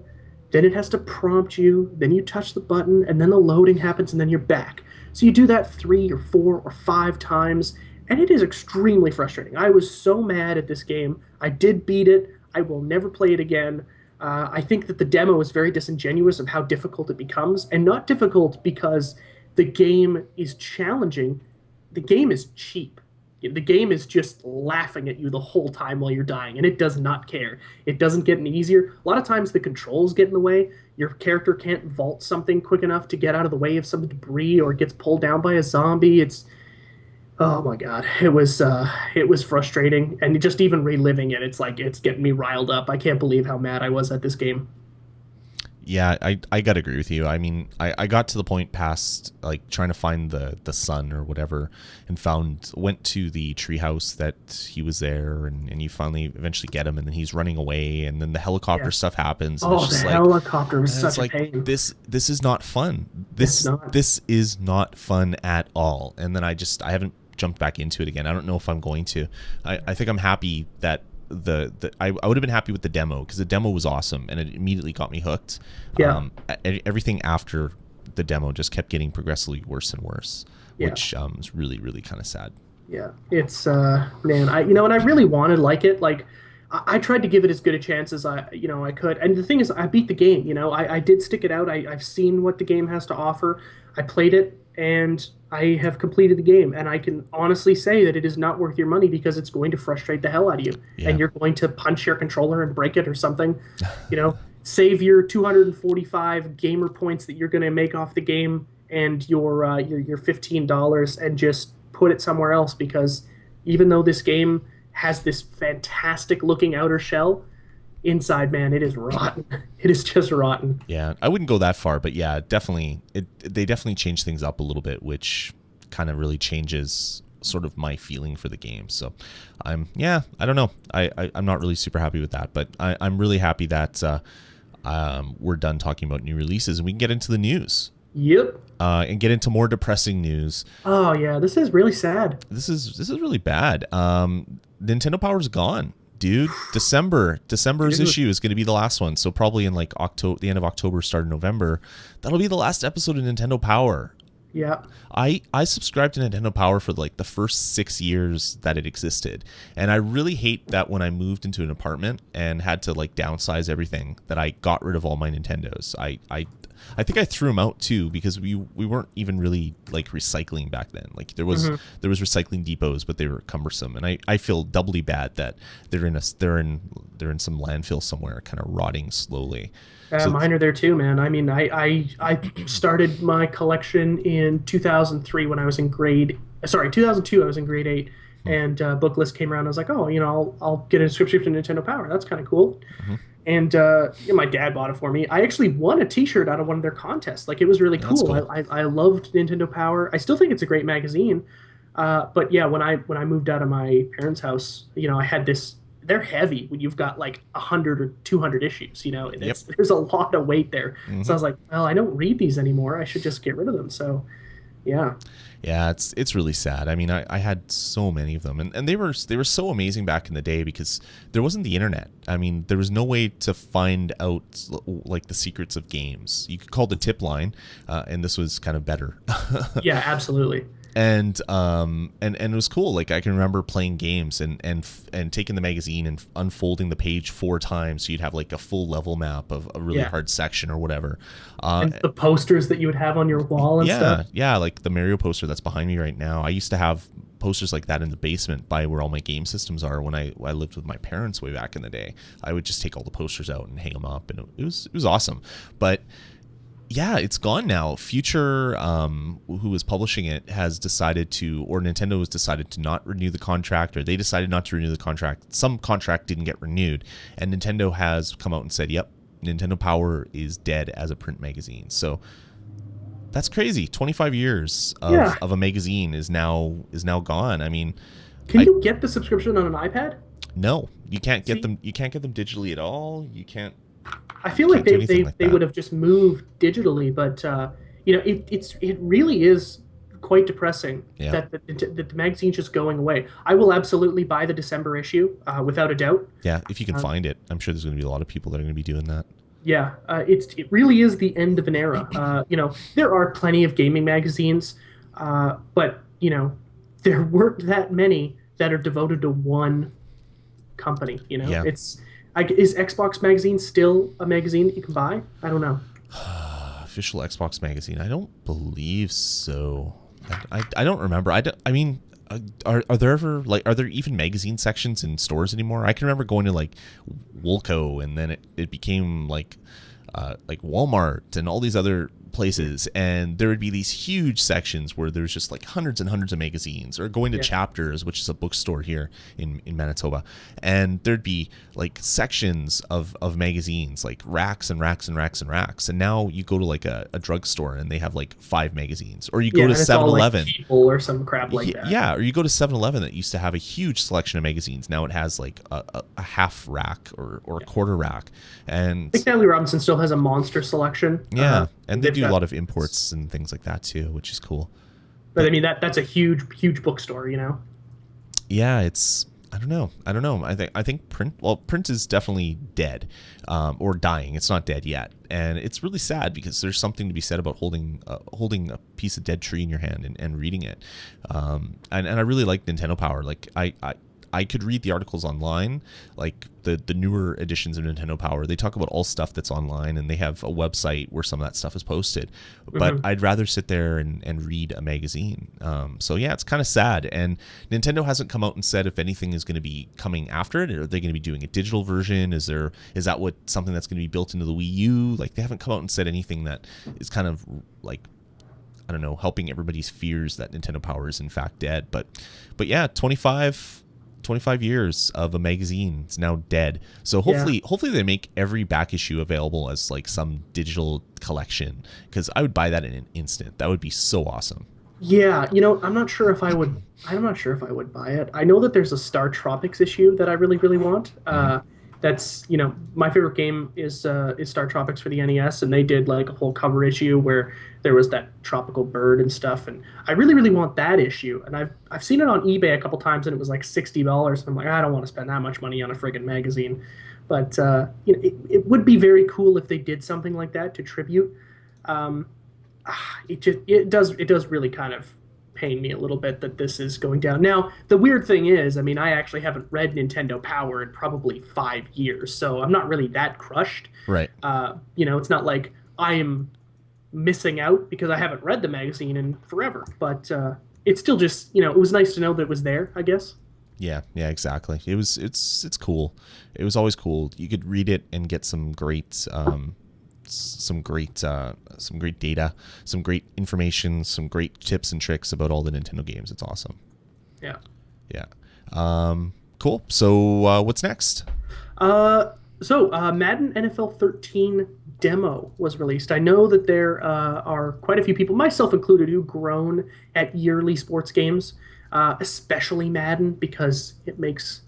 then it has to prompt you, then you touch the button, and then the loading happens, and then you're back. So you do that 3 or 4 or 5 times, and it is extremely frustrating. I was so mad at this game. I did beat it. I will never play it again. I think that the demo is very disingenuous of how difficult it becomes, and not difficult because the game is challenging. The game is cheap. The game is just laughing at you the whole time while you're dying, and it does not care. It doesn't get any easier. A lot of times the controls get in the way. Your character can't vault something quick enough to get out of the way of some debris or gets pulled down by a zombie. Oh my God, it was frustrating, and just even reliving it, it's like it's getting me riled up. I can't believe how mad I was at this game. Yeah, I gotta agree with you. I mean, I got to the point past like trying to find the sun or whatever, and went to the treehouse that he was there, and you finally eventually get him, and then he's running away, and then the helicopter Yeah. stuff happens, and Oh, it's the just like, helicopter was and it's such a like pain. this is not fun. It's This not. this is not fun at all. And then I haven't jumped back into it again. I don't know if I'm going to. I think I'm happy that I would have been happy with the demo because the demo was awesome and it immediately got me hooked. Yeah. Everything after the demo just kept getting progressively worse and worse, Yeah. which is really, really kind of sad. Yeah, it's man, and I really wanted like it. Like I tried to give it as good a chance as I could. And the thing is, I beat the game. I did stick it out. I've seen what the game has to offer. I played it, and I have completed the game. And I can honestly say that it is not worth your money because it's going to frustrate the hell out of you, Yeah. and you're going to punch your controller and break it or something. Save your 245 gamer points that you're going to make off the game and your $15 and just put it somewhere else because even though this game has this fantastic looking outer shell, inside, man, it is rotten. It is just rotten. Yeah, I wouldn't go that far, but yeah, definitely, they definitely changed things up a little bit, which kind of really changes sort of my feeling for the game. So I don't know. I'm not really super happy with that, but I'm really happy that we're done talking about new releases and we can get into the news. Yep. And get into more depressing news. Oh yeah, this is really sad. This is really bad. Nintendo Power's gone. Dude, December's Dude. issue is going to be the last one. So probably in like October, the end of October, start of November, that'll be the last episode of Nintendo Power. Yeah. I subscribed to Nintendo Power for like the first 6 years that it existed, and I really hate that when I moved into an apartment and had to like downsize everything, that I got rid of all my Nintendos. I think I threw them out too, because we weren't even really like recycling back then. Like there was recycling depots, but they were cumbersome, and I feel doubly bad that they're in some landfill somewhere, kind of rotting slowly. So Mine are there too, man. I mean, I started my collection in 2003 when I was in grade, sorry, 2002. I was in grade eight, and book list came around. I was like, oh, I'll get a subscription to Nintendo Power. That's kind of cool. And my dad bought it for me. I actually won a T-shirt out of one of their contests. Like, it was really that's cool. cool. I loved Nintendo Power. I still think it's a great magazine. But yeah, when I moved out of my parents' house, I had this. They're heavy when you've got like 100 or 200 issues, and Yep. there's a lot of weight there. So I was like, well, I don't read these anymore. I should just get rid of them. So, yeah. Yeah, it's really sad. I mean, I had so many of them, and they were so amazing back in the day because there wasn't the internet. I mean, there was no way to find out like the secrets of games. You could call the tip line, and this was kind of better. Yeah, absolutely. And it was cool. Like I can remember playing games and taking the magazine and unfolding the page 4 times, so you'd have like a full level map of a really Yeah. hard section or whatever. And the posters that you would have on your wall and stuff. Yeah, like the Mario poster that's behind me right now. I used to have posters like that in the basement by where all my game systems are when I lived with my parents way back in the day. I would just take all the posters out and hang them up, and it was awesome. But yeah, it's gone now. Future, who was publishing it, has decided to, or Nintendo has decided to not renew the contract, or they decided not to renew the contract. Some contract didn't get renewed, and Nintendo has come out and said, yep, Nintendo Power is dead as a print magazine. So that's crazy. 25 years of a magazine is now gone. I mean, Can you get the subscription on an iPad? no, you can't get See? them. You can't get them digitally at all. You can't. I feel like do they anything like they that. would have just moved digitally, but it really is quite depressing Yeah. that the magazine's just going away. I will absolutely buy the December issue, without a doubt. Yeah, if you can Uh, find it, I'm sure there's going to be a lot of people that are going to be doing that. Yeah, it really is the end of an era. There are plenty of gaming magazines, but there weren't that many that are devoted to one company. Yeah. Is Xbox Magazine still a magazine that you can buy? I don't know. Official Xbox magazine? I don't believe so. I don't remember. I mean, are there even magazine sections in stores anymore? I can remember going to like Woolco, and then it became like Walmart and all these other places, and there would be these huge sections where there's just like hundreds and hundreds of magazines, or going to Yeah. Chapters, which is a bookstore here in Manitoba, and there'd be like sections of magazines, like racks and racks and racks and racks. And now you go to like a drugstore and they have like 5 magazines, or you go Yeah, to and it's all like 7-Eleven. People or some crap like that. Yeah, or you go to 7-Eleven that used to have a huge selection of magazines. Now it has like a half rack or a quarter rack. And I think Natalie Robinson still has a monster selection. yeah, and they they've do a got- lot of imports and things like that too, which is cool. But I mean that's a huge bookstore. Yeah, I don't know. I think print is definitely dead, or dying. It's not dead yet, and it's really sad because there's something to be said about holding a piece of dead tree in your hand and reading it. And I really like Nintendo Power. Like I could read the articles online, like the newer editions of Nintendo Power. They talk about all stuff that's online, and they have a website where some of that stuff is posted. But I'd rather sit there and read a magazine. So yeah, it's kind of sad. And Nintendo hasn't come out and said if anything is going to be coming after it. Are they going to be doing a digital version? Is that something that's going to be built into the Wii U? Like, they haven't come out and said anything that is kind of like, I don't know, helping everybody's fears that Nintendo Power is in fact dead. But yeah, 25 years of a magazine is now dead. So hopefully they make every back issue available as like some digital collection, because I would buy that in an instant. That would be so awesome. Yeah, I'm not sure if I would buy it. I know that there's a Star Tropics issue that I really, really want. That's, my favorite game is Star Tropics for the NES, and they did like a whole cover issue where there was that tropical bird and stuff, and I really really want that issue, and I've seen it on eBay a couple times, and it was like $60, and I'm like, I don't want to spend that much money on a friggin' magazine, but it would be very cool if they did something like that to tribute. Um, it does really kind of pain me a little bit that this is going down. Now, the weird thing is, I mean, I actually haven't read Nintendo Power in probably 5 years, so I'm not really that crushed. Right. It's not like I am missing out because I haven't read the magazine in forever, but it's still just, it was nice to know that it was there, I guess. Yeah, exactly. It's cool. It was always cool. You could read it and get some great data, some great information, some great tips and tricks about all the Nintendo games. It's awesome. Yeah. Yeah. Cool. So what's next? Madden NFL 13 demo was released. I know that there are quite a few people, myself included, who groan at yearly sports games, especially Madden, because it makes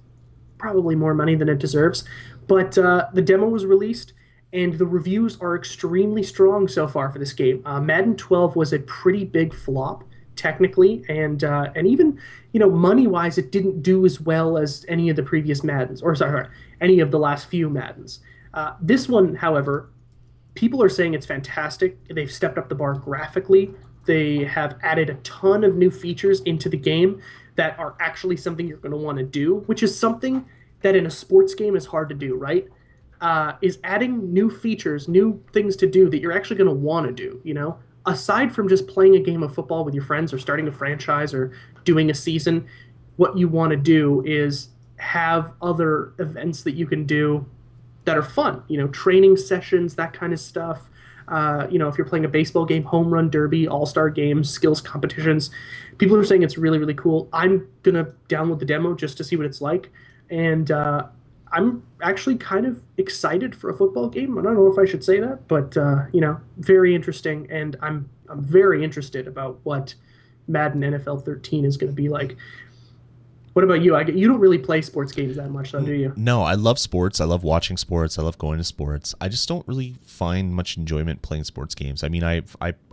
probably more money than it deserves. But the demo was released, and the reviews are extremely strong so far for this game. Madden 12 was a pretty big flop technically, and even money wise, it didn't do as well as any of the previous Maddens, or sorry, any of the last few Maddens. This one, however, people are saying it's fantastic. They've stepped up the bar graphically. They have added a ton of new features into the game that are actually something you're going to want to do, which is something that in a sports game is hard to do, right? Is adding new features, new things to do that you're actually going to want to do, Aside from just playing a game of football with your friends or starting a franchise or doing a season, what you want to do is have other events that you can do that are fun, training sessions, that kind of stuff. If you're playing a baseball game, home run derby, all-star games, skills competitions, people are saying it's really, really cool. I'm going to download the demo just to see what it's like. And I'm actually kind of excited for a football game. I don't know if I should say that, but very interesting, and I'm very interested about what Madden NFL 13 is going to be like. What about you? You don't really play sports games that much, though, do you? No, I love sports. I love watching sports. I love going to sports. I just don't really find much enjoyment playing sports games. I mean, I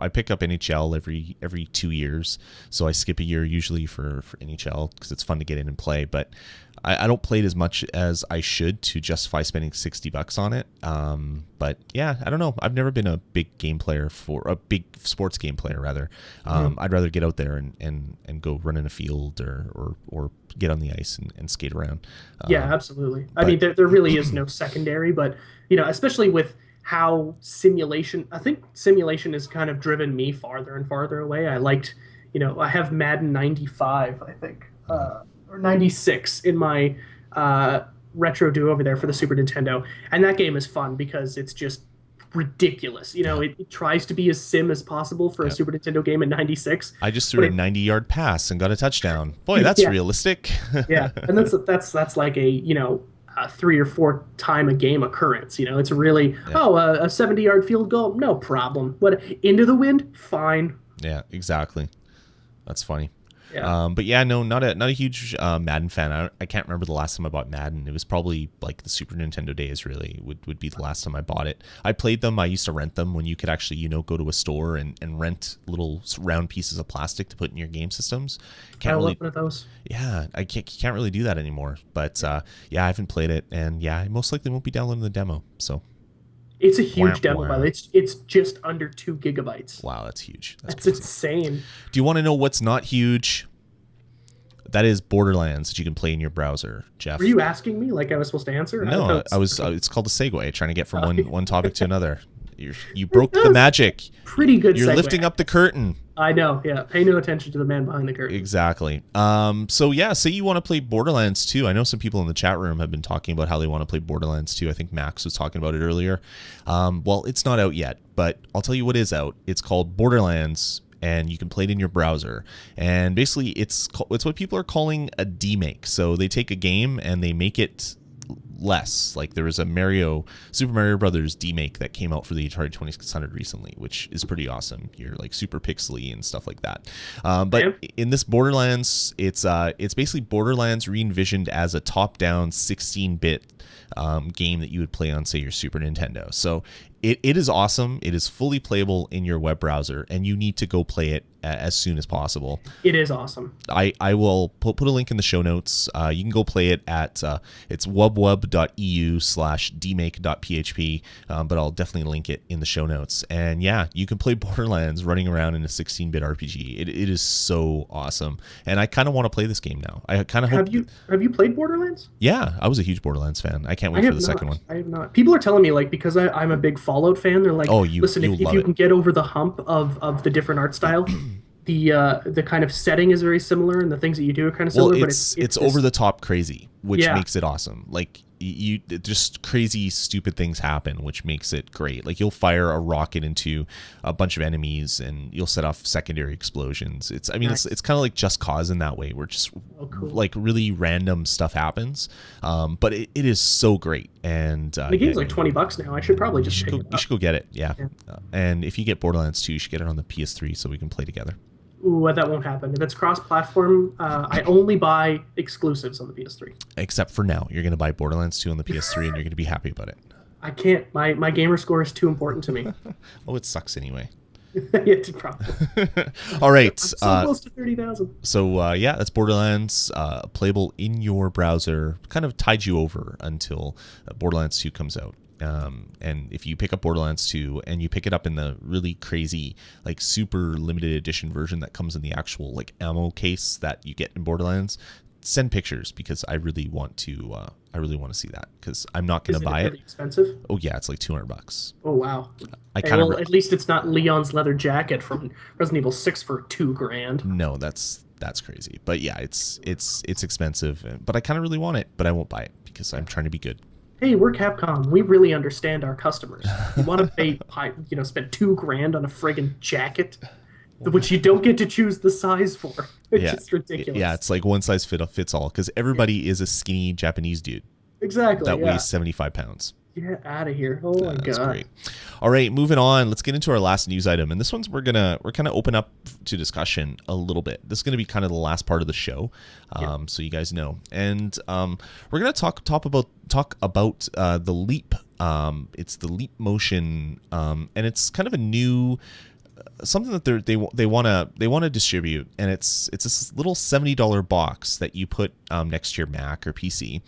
pick up NHL every 2 years, so I skip a year usually for NHL because it's fun to get in and play. But I don't play it as much as I should to justify spending $60 on it. But yeah, I don't know. I've never been a big game player a big sports game player rather. I'd rather get out there and go run in a field or get on the ice and skate around. Yeah, absolutely. I mean, there really is no secondary, but especially with how I think simulation has kind of driven me farther and farther away. I liked, I have Madden 95, I think, or 96 in my retro do over there for the Super Nintendo, and that game is fun because it's just ridiculous. It tries to be as sim as possible for a Super Nintendo game in 96. I just threw a 90-yard pass and got a touchdown. Boy, that's realistic. Yeah, and that's like a 3 or 4 time a game occurrence. It's really a 70-yard field goal, no problem. What, into the wind? Fine. Yeah, exactly. That's funny. Yeah. But yeah, no, not a huge Madden fan. I can't remember the last time I bought Madden. It was probably like the Super Nintendo days. Really, would be the last time I bought it. I played them. I used to rent them when you could actually go to a store and rent little round pieces of plastic to put in your game systems. I love one of those. Yeah, I can't really do that anymore. But yeah, I haven't played it, and yeah, I most likely won't be downloading the demo. So. It's a huge demo, by the way. It's just under 2 gigabytes. Wow, that's huge. That's insane. Do you want to know what's not huge? That is Borderlands that you can play in your browser, Jeff. Were you asking me like I was supposed to answer? No, I was. It's called a segue, trying to get from one topic to another. You broke the magic. Pretty good. You're segue. lifting up the curtain. I know. Yeah, pay no attention to the man behind the curtain. Exactly. So yeah, say you want to play Borderlands 2. I know some people in the chat room have been talking about how they want to play Borderlands 2. I think Max was talking about it earlier. Well, it's not out yet, but I'll tell you what is out. It's called Borderlands, and you can play it in your browser. And basically, it's what people are calling a demake. So they take a game and they make it less. Like there was a Super Mario Brothers demake that came out for the Atari 2600 recently, which is pretty awesome. You're like super pixely and stuff like that. But in this Borderlands, it's basically Borderlands re-envisioned as a top-down 16-bit game that you would play on, say, your Super Nintendo. So it is awesome. It is fully playable in your web browser, and you need to go play it as soon as possible. It is awesome. I will put a link in the show notes. You can go play it at it's wubwub.eu/demake.php, but I'll definitely link it in the show notes. And yeah, you can play Borderlands running around in a 16-bit RPG. It is so awesome, and I kind of want to play this game now. I kind of hope. Have you played Borderlands? Yeah, I was a huge Borderlands fan. I can't wait for the second one. I have not. People are telling me, like, because I'm a big Fallout fan, they're like, listen, if you can get over the hump of the different art style, the kind of setting is very similar, and the things that you do are kind of similar. But it's over the top crazy, which makes it awesome. Like just crazy stupid things happen, which makes it great. Like you'll fire a rocket into a bunch of enemies and you'll set off secondary explosions. It's kind of like Just Cause in that way, where just like really random stuff happens. But it is so great. And the game's like $20 now. I should probably just you should go get it. Yeah. And if you get Borderlands 2, you should get it on the PS3 so we can play together. Ooh, that won't happen. If it's cross-platform, I only buy exclusives on the PS3. Except for now. You're going to buy Borderlands 2 on the PS3, and you're going to be happy about it. I can't. My gamer score is too important to me. Oh, it sucks anyway. It's probably. All right. I'm so close to 30,000. So, yeah, that's Borderlands, playable in your browser. Kind of tied you over until Borderlands 2 comes out. And if you pick up Borderlands 2 and you pick it up in the really crazy, like super limited edition version that comes in the actual like ammo case that you get in Borderlands, send pictures because I really want to see that because I'm not going to buy it. Is it expensive? Oh yeah, it's like $200. Oh wow. At least it's not Leon's leather jacket from Resident Evil 6 for $2,000. No, that's crazy. But yeah, it's expensive, but I kind of really want it, but I won't buy it because I'm trying to be good. Hey, we're Capcom. We really understand our customers. You want to pay, spend $2,000 on a friggin' jacket, which you don't get to choose the size for. It's just ridiculous. Yeah, it's like one size fits all because everybody is a skinny Japanese dude. Exactly. That weighs 75 pounds. Get out of here! Oh my god! That's great. All right, moving on. Let's get into our last news item, and this one's we're kind of open up to discussion a little bit. This is gonna be kind of the last part of the show, so you guys know. And we're gonna talk about the Leap. It's the Leap Motion, and it's kind of a new something that they want to distribute, and it's this little $70 box that you put next to your Mac or PC.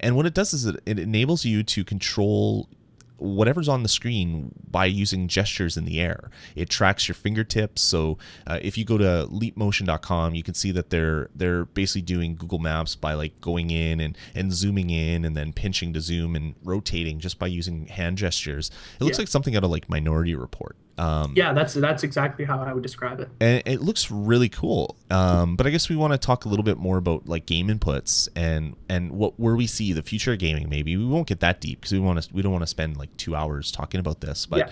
And what it does is it enables you to control whatever's on the screen by using gestures in the air. It tracks your fingertips. So if you go to leapmotion.com, you can see that they're basically doing Google Maps by like going in and zooming in and then pinching to zoom and rotating just by using hand gestures. It looks like something out of like Minority Report. That's exactly how I would describe it. And it looks really cool. But I guess we want to talk a little bit more about like game inputs and where we see the future of gaming. Maybe we won't get that deep because we don't want to spend like 2 hours talking about this. But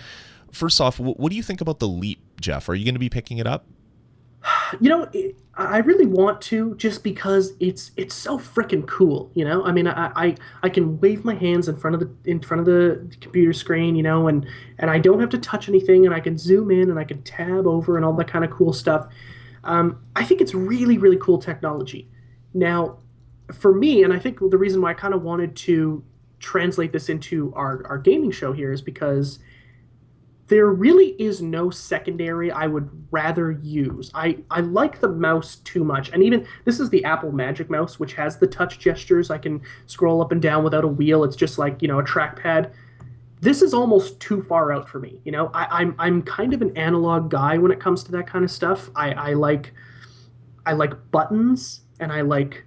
first off, what do you think about the Leap, Jeff? Are you going to be picking it up? I really want to, just because it's so freaking cool. I mean, I can wave my hands in front of the computer screen, and I don't have to touch anything, and I can zoom in and I can tab over and all that kind of cool stuff. I think it's really, really cool technology. Now, for me, and I think the reason why I kind of wanted to translate this into our gaming show here is because there really is no secondary I would rather use. I like the mouse too much. And even, this is the Apple Magic Mouse, which has the touch gestures. I can scroll up and down without a wheel. It's just like, a trackpad. This is almost too far out for me. I'm kind of an analog guy when it comes to that kind of stuff. I like buttons, and I like,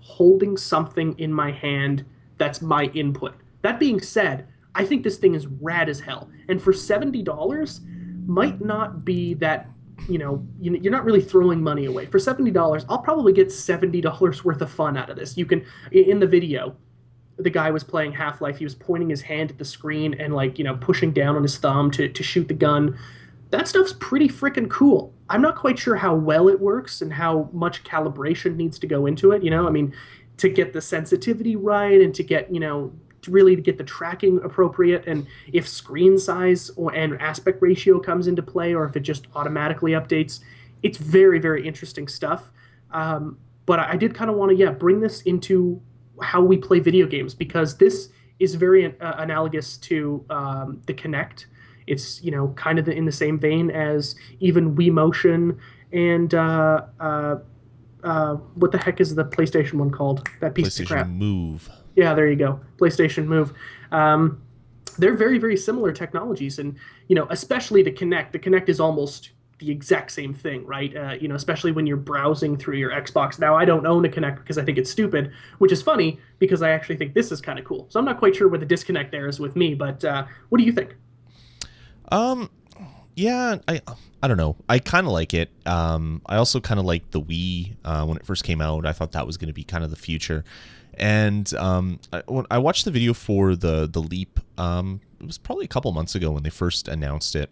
holding something in my hand that's my input. That being said, I think this thing is rad as hell. And for $70 might not be that, you're not really throwing money away. For $70, I'll probably get $70 worth of fun out of this. You can, in the video, the guy was playing Half-Life. He was pointing his hand at the screen and pushing down on his thumb to shoot the gun. That stuff's pretty freaking cool. I'm not quite sure how well it works and how much calibration needs to go into it. I mean, to get the sensitivity right and to get, to really get the tracking appropriate, and if screen size and aspect ratio comes into play, or if it just automatically updates. It's very, very interesting stuff. But I did kind of want to, yeah, bring this into how we play video games, because this is very analogous to the Kinect. It's, kind of in the same vein as even Wii Motion and what the heck is the PlayStation one called? That piece of PlayStation crap. Move. Yeah, there you go. PlayStation Move. Um, they're very, very similar technologies, and especially the Kinect. The Kinect is almost the exact same thing, right? Especially when you're browsing through your Xbox. Now, I don't own a Kinect because I think it's stupid, which is funny because I actually think this is kind of cool. So I'm not quite sure where the disconnect there is with me, but what do you think? Um, yeah, I don't know. I kind of like it. I also kind of like the Wii when it first came out. I thought that was going to be kind of the future. And when I watched the video for the Leap, it was probably a couple months ago when they first announced it.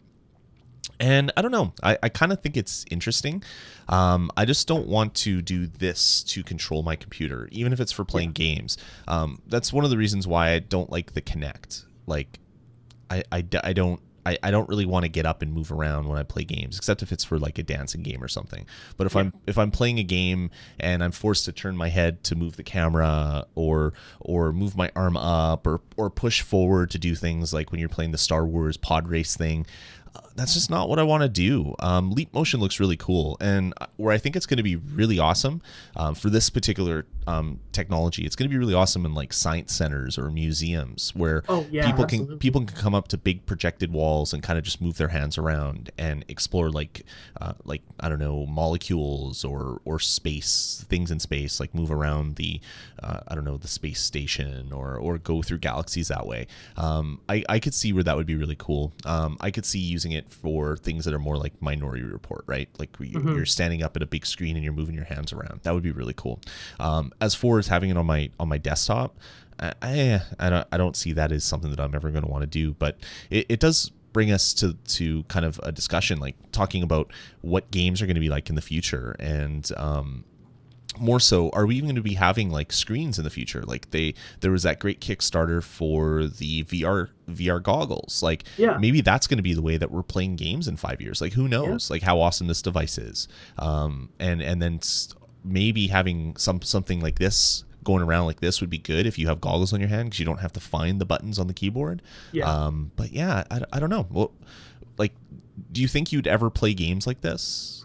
And I don't know. I kind of think it's interesting. I just don't want to do this to control my computer, even if it's for playing games. That's one of the reasons why I don't like the Kinect. Like, I don't really want to get up and move around when I play games, except if it's for like a dancing game or something. But if I'm playing a game and I'm forced to turn my head to move the camera or move my arm up or push forward to do things like when you're playing the Star Wars pod race thing, that's just not what I want to do. Leap motion looks really cool, and where I think it's going to be really awesome for this particular technology, it's going to be really awesome in like science centers or museums where Oh yeah, absolutely. people can come up to big projected walls and kind of just move their hands around and explore like I don't know, molecules or space things in space, like move around the I don't know, the space station or go through galaxies that way. I could see where that would be really cool. I could see using it for things that are more like Minority Report, right? Like you're standing up at a big screen and you're moving your hands around. That would be really cool. As far as having it on my desktop, I don't see that as something that I'm ever going to want to do. But it does bring us to kind of a discussion, like talking about what games are going to be like in the future, and more so, are we even going to be having like screens in the future? Like there was that great Kickstarter for the VR goggles. Like Yeah, maybe that's going to be the way that we're playing games in 5 years. Like who yeah. knows? Like how awesome this device is. And then maybe having something like this going around like this would be good if you have goggles on your hand because you don't have to find the buttons on the keyboard. Yeah. But yeah, I don't know. Well, like, do you think you'd ever play games like this?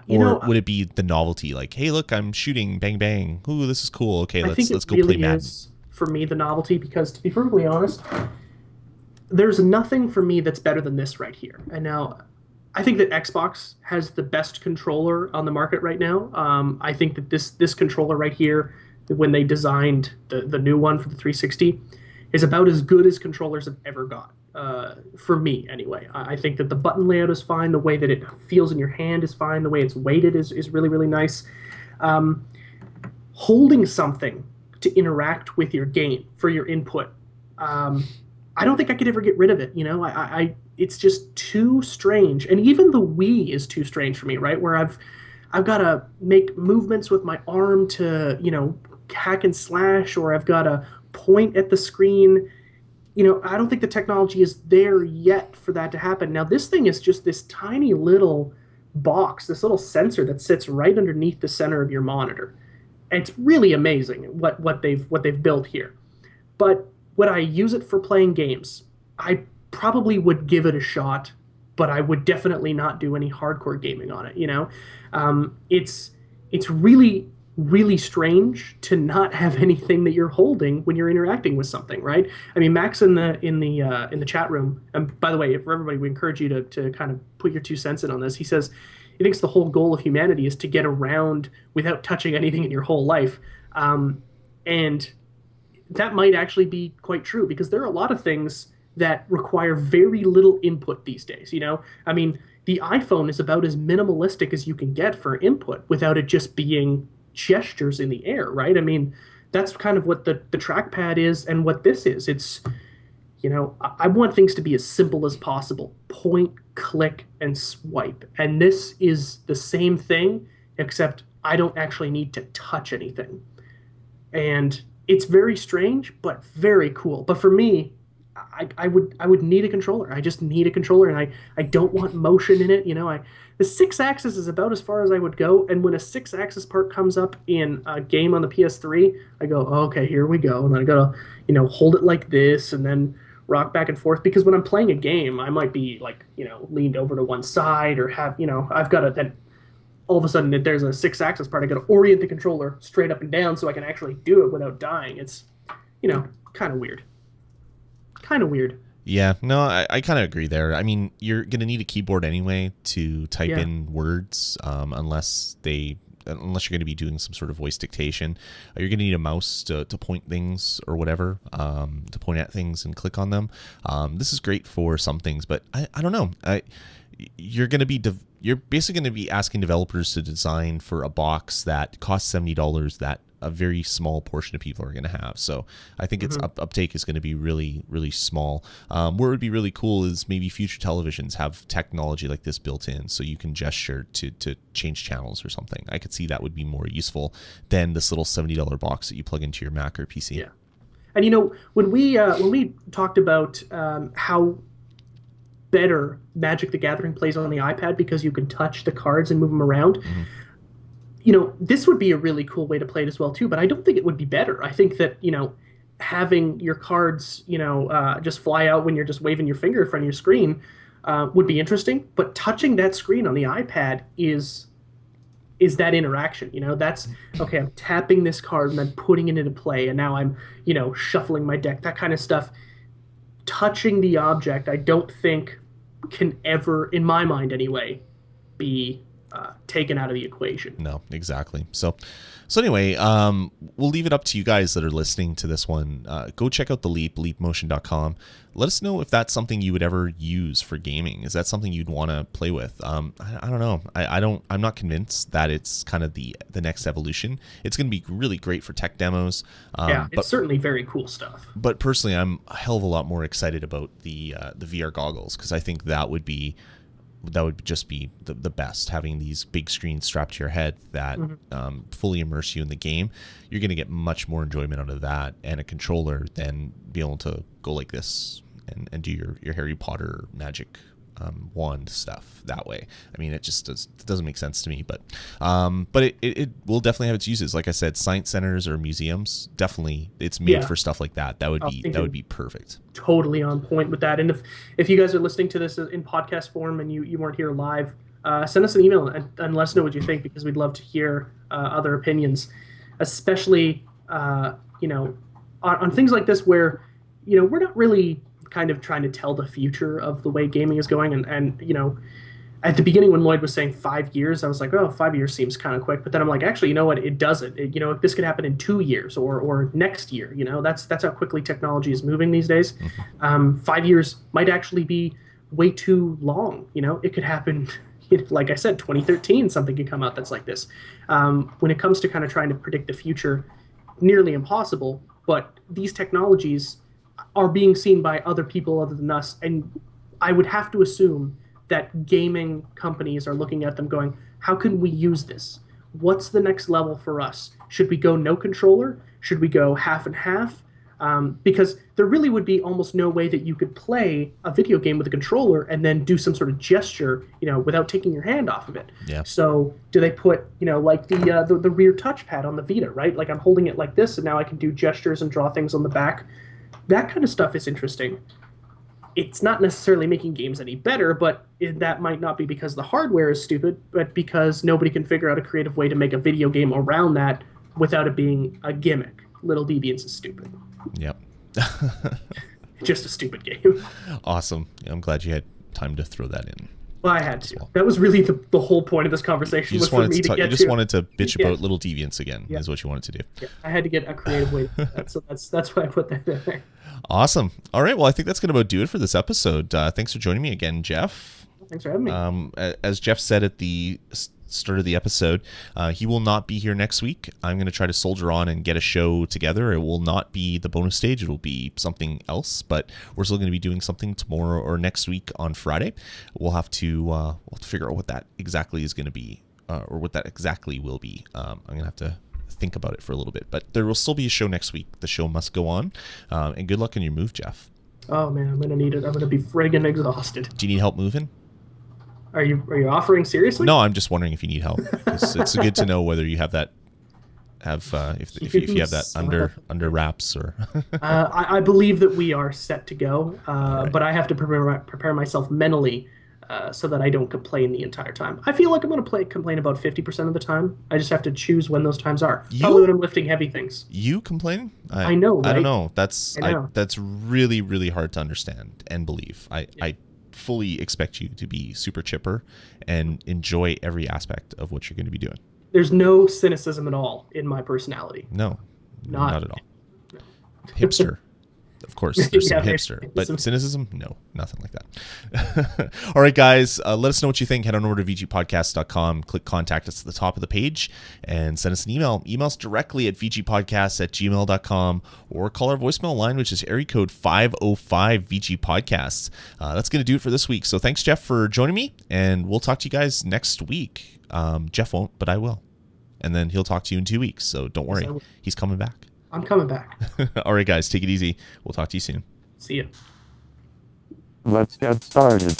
You Or know, would it be the novelty, like, hey, look, I'm shooting, bang, bang. Ooh, this is cool. Okay, I think let's it go play really Madden. is for me the novelty, because to be perfectly honest, there's nothing for me that's better than this right here. And now I think that Xbox has the best controller on the market right now. I think that this controller right here, when they designed the new one for the 360, is about as good as controllers have ever got. For me, anyway. I think that the button layout is fine. The way that it feels in your hand is fine. The way it's weighted is really, really nice. Um, Holding something to interact with your game for your input, um, I don't think I could ever get rid of it. It's just too strange. And even the Wii is too strange for me, right? Where I've got to make movements with my arm to, hack and slash, or I've got to point at the screen. I don't think the technology is there yet for that to happen. Now, this thing is just this tiny little box, this little sensor that sits right underneath the center of your monitor. And it's really amazing what they've built here. But would I use it for playing games? I probably would give it a shot, but I would definitely not do any hardcore gaming on it. It's really, really strange to not have anything that you're holding when you're interacting with something, right? I mean, Max in the chat room. And by the way, for everybody, we encourage you to kind of put your 2 cents in on this. He says he thinks the whole goal of humanity is to get around without touching anything in your whole life, and that might actually be quite true, because there are a lot of things that require very little input these days. I mean, the iPhone is about as minimalistic as you can get for input without it just being gestures in the air, right? I mean, that's kind of what the trackpad is and what this is. It's, I want things to be as simple as possible. Point, click, and swipe. And this is the same thing, except I don't actually need to touch anything. and it's very strange but very cool. But for me, I would need a controller. I just need a controller, and I don't want motion in it. The six axis is about as far as I would go. And when a six axis part comes up in a game on the PS3, I go, oh, okay, here we go. And then I gotta, hold it like this, and then rock back and forth. Because when I'm playing a game, I might be like, leaned over to one side, or have, I've got to then all of a sudden if there's a six axis part, I got to orient the controller straight up and down so I can actually do it without dying. It's, kind of weird. Kind of weird. Yeah, no, I kind of agree there. I mean, you're going to need a keyboard anyway to type in words, unless you're going to be doing some sort of voice dictation. You're going to need a mouse to point things or whatever, to point at things and click on them. This is great for some things, but I don't know. You're basically going to be asking developers to design for a box that costs $70 that a very small portion of people are going to have. So I think its uptake is going to be really, really small. Where it would be really cool is maybe future televisions have technology like this built in, so you can gesture to change channels or something. I could see that would be more useful than this little $70 box that you plug into your Mac or PC. Yeah. And when we talked about how better Magic the Gathering plays on the iPad because you can touch the cards and move them around, this would be a really cool way to play it as well too, but I don't think it would be better. I think that, having your cards, just fly out when you're just waving your finger in front of your screen would be interesting, but touching that screen on the iPad is that interaction. That's okay, I'm tapping this card and then putting it into play, and now I'm, shuffling my deck, that kind of stuff. Touching the object, I don't think can ever, in my mind anyway, be taken out of the equation. No, exactly. So anyway, we'll leave it up to you guys that are listening to this one. Go check out the Leap, leapmotion.com. Let us know if that's something you would ever use for gaming. Is that something you'd want to play with? I don't know. I'm not convinced that it's kind of the next evolution. It's going to be really great for tech demos. It's certainly very cool stuff. But personally, I'm a hell of a lot more excited about the VR goggles, because I think that would just be the best, having these big screens strapped to your head that fully immerse you in the game. You're going to get much more enjoyment out of that and a controller than be able to go like this and do your Harry Potter magic wand stuff that way. I mean, it doesn't make sense to me, but it will definitely have its uses. Like I said, science centers or museums, definitely it's made for stuff like that. That would be perfect. Totally on point with that. And if you guys are listening to this in podcast form and you weren't here live, send us an email and let us know what you think, because we'd love to hear other opinions, especially on things like this where we're not really kind of trying to tell the future of the way gaming is going. And at the beginning when Lloyd was saying 5 years, I was like, oh, 5 years seems kind of quick. But then I'm like, actually, you know what? It doesn't. This could happen in 2 years or next year. That's how quickly technology is moving these days. 5 years might actually be way too long. It could happen, like I said, 2013, something could come out that's like this. When it comes to kind of trying to predict the future, nearly impossible. But these technologies are being seen by other people other than us, and I would have to assume that gaming companies are looking at them going, how can we use this? What's the next level for us? Should we go no controller? Should we go half and half? Because there really would be almost no way that you could play a video game with a controller and then do some sort of gesture, without taking your hand off of it. Yeah. So do they put, like the rear touchpad on the Vita, right? Like I'm holding it like this, and now I can do gestures and draw things on the back. That kind of stuff is interesting. It's not necessarily making games any better, but that might not be because the hardware is stupid, but because nobody can figure out a creative way to make a video game around that without it being a gimmick. Little Deviants is stupid. Yep. Just a stupid game. Awesome. I'm glad you had time to throw that in. Well, I had to. Well. That was really the whole point of this conversation. You just wanted to bitch about Little Deviants again, is what you wanted to do. Yeah. I had to get a creative way to do that, so that's why I put that there. Awesome. All right. Well, I think that's going to about do it for this episode. Thanks for joining me again, Jeff. Thanks for having me. As Jeff said at the start of the episode, he will not be here next week. I'm going to try to soldier on and get a show together. It will not be the bonus stage. It will be something else, but we're still going to be doing something tomorrow or next week on Friday. We'll have to figure out what that exactly is going to be, or what that exactly will be. I'm going to have to think about it for a little bit. But there will still be a show next week. The show must go on. And good luck on your move, Jeff. Oh man, I'm going to need it. I'm going to be friggin' exhausted. Do you need help moving? Are you offering seriously? No, I'm just wondering if you need help. It's good to know whether you have that if you have that under wraps or. I believe that we are set to go, right. But I have to prepare myself mentally so that I don't complain the entire time. I feel like I'm going to complain about 50% of the time. I just have to choose when those times are. Probably when I'm lifting heavy things. You complaining? I know. Right? I don't know. That's really, really hard to understand and believe. I fully expect you to be super chipper and enjoy every aspect of what you're going to be doing. There's no cynicism at all in my personality. No, not at all. No. Hipster. Of course, there's some hipster, but cynicism, no, nothing like that. All right, guys, let us know what you think. Head on over to vgpodcast.com, click contact us at the top of the page, and send us an email. Email us directly at vgpodcasts@gmail.com, or call our voicemail line, which is area code 505-VG-Podcasts. That's going to do it for this week. So thanks, Jeff, for joining me, and we'll talk to you guys next week. Jeff won't, but I will. And then he'll talk to you in 2 weeks, so don't worry. He's coming back. I'm coming back. All right, guys, take it easy. We'll talk to you soon. See ya. Let's get started.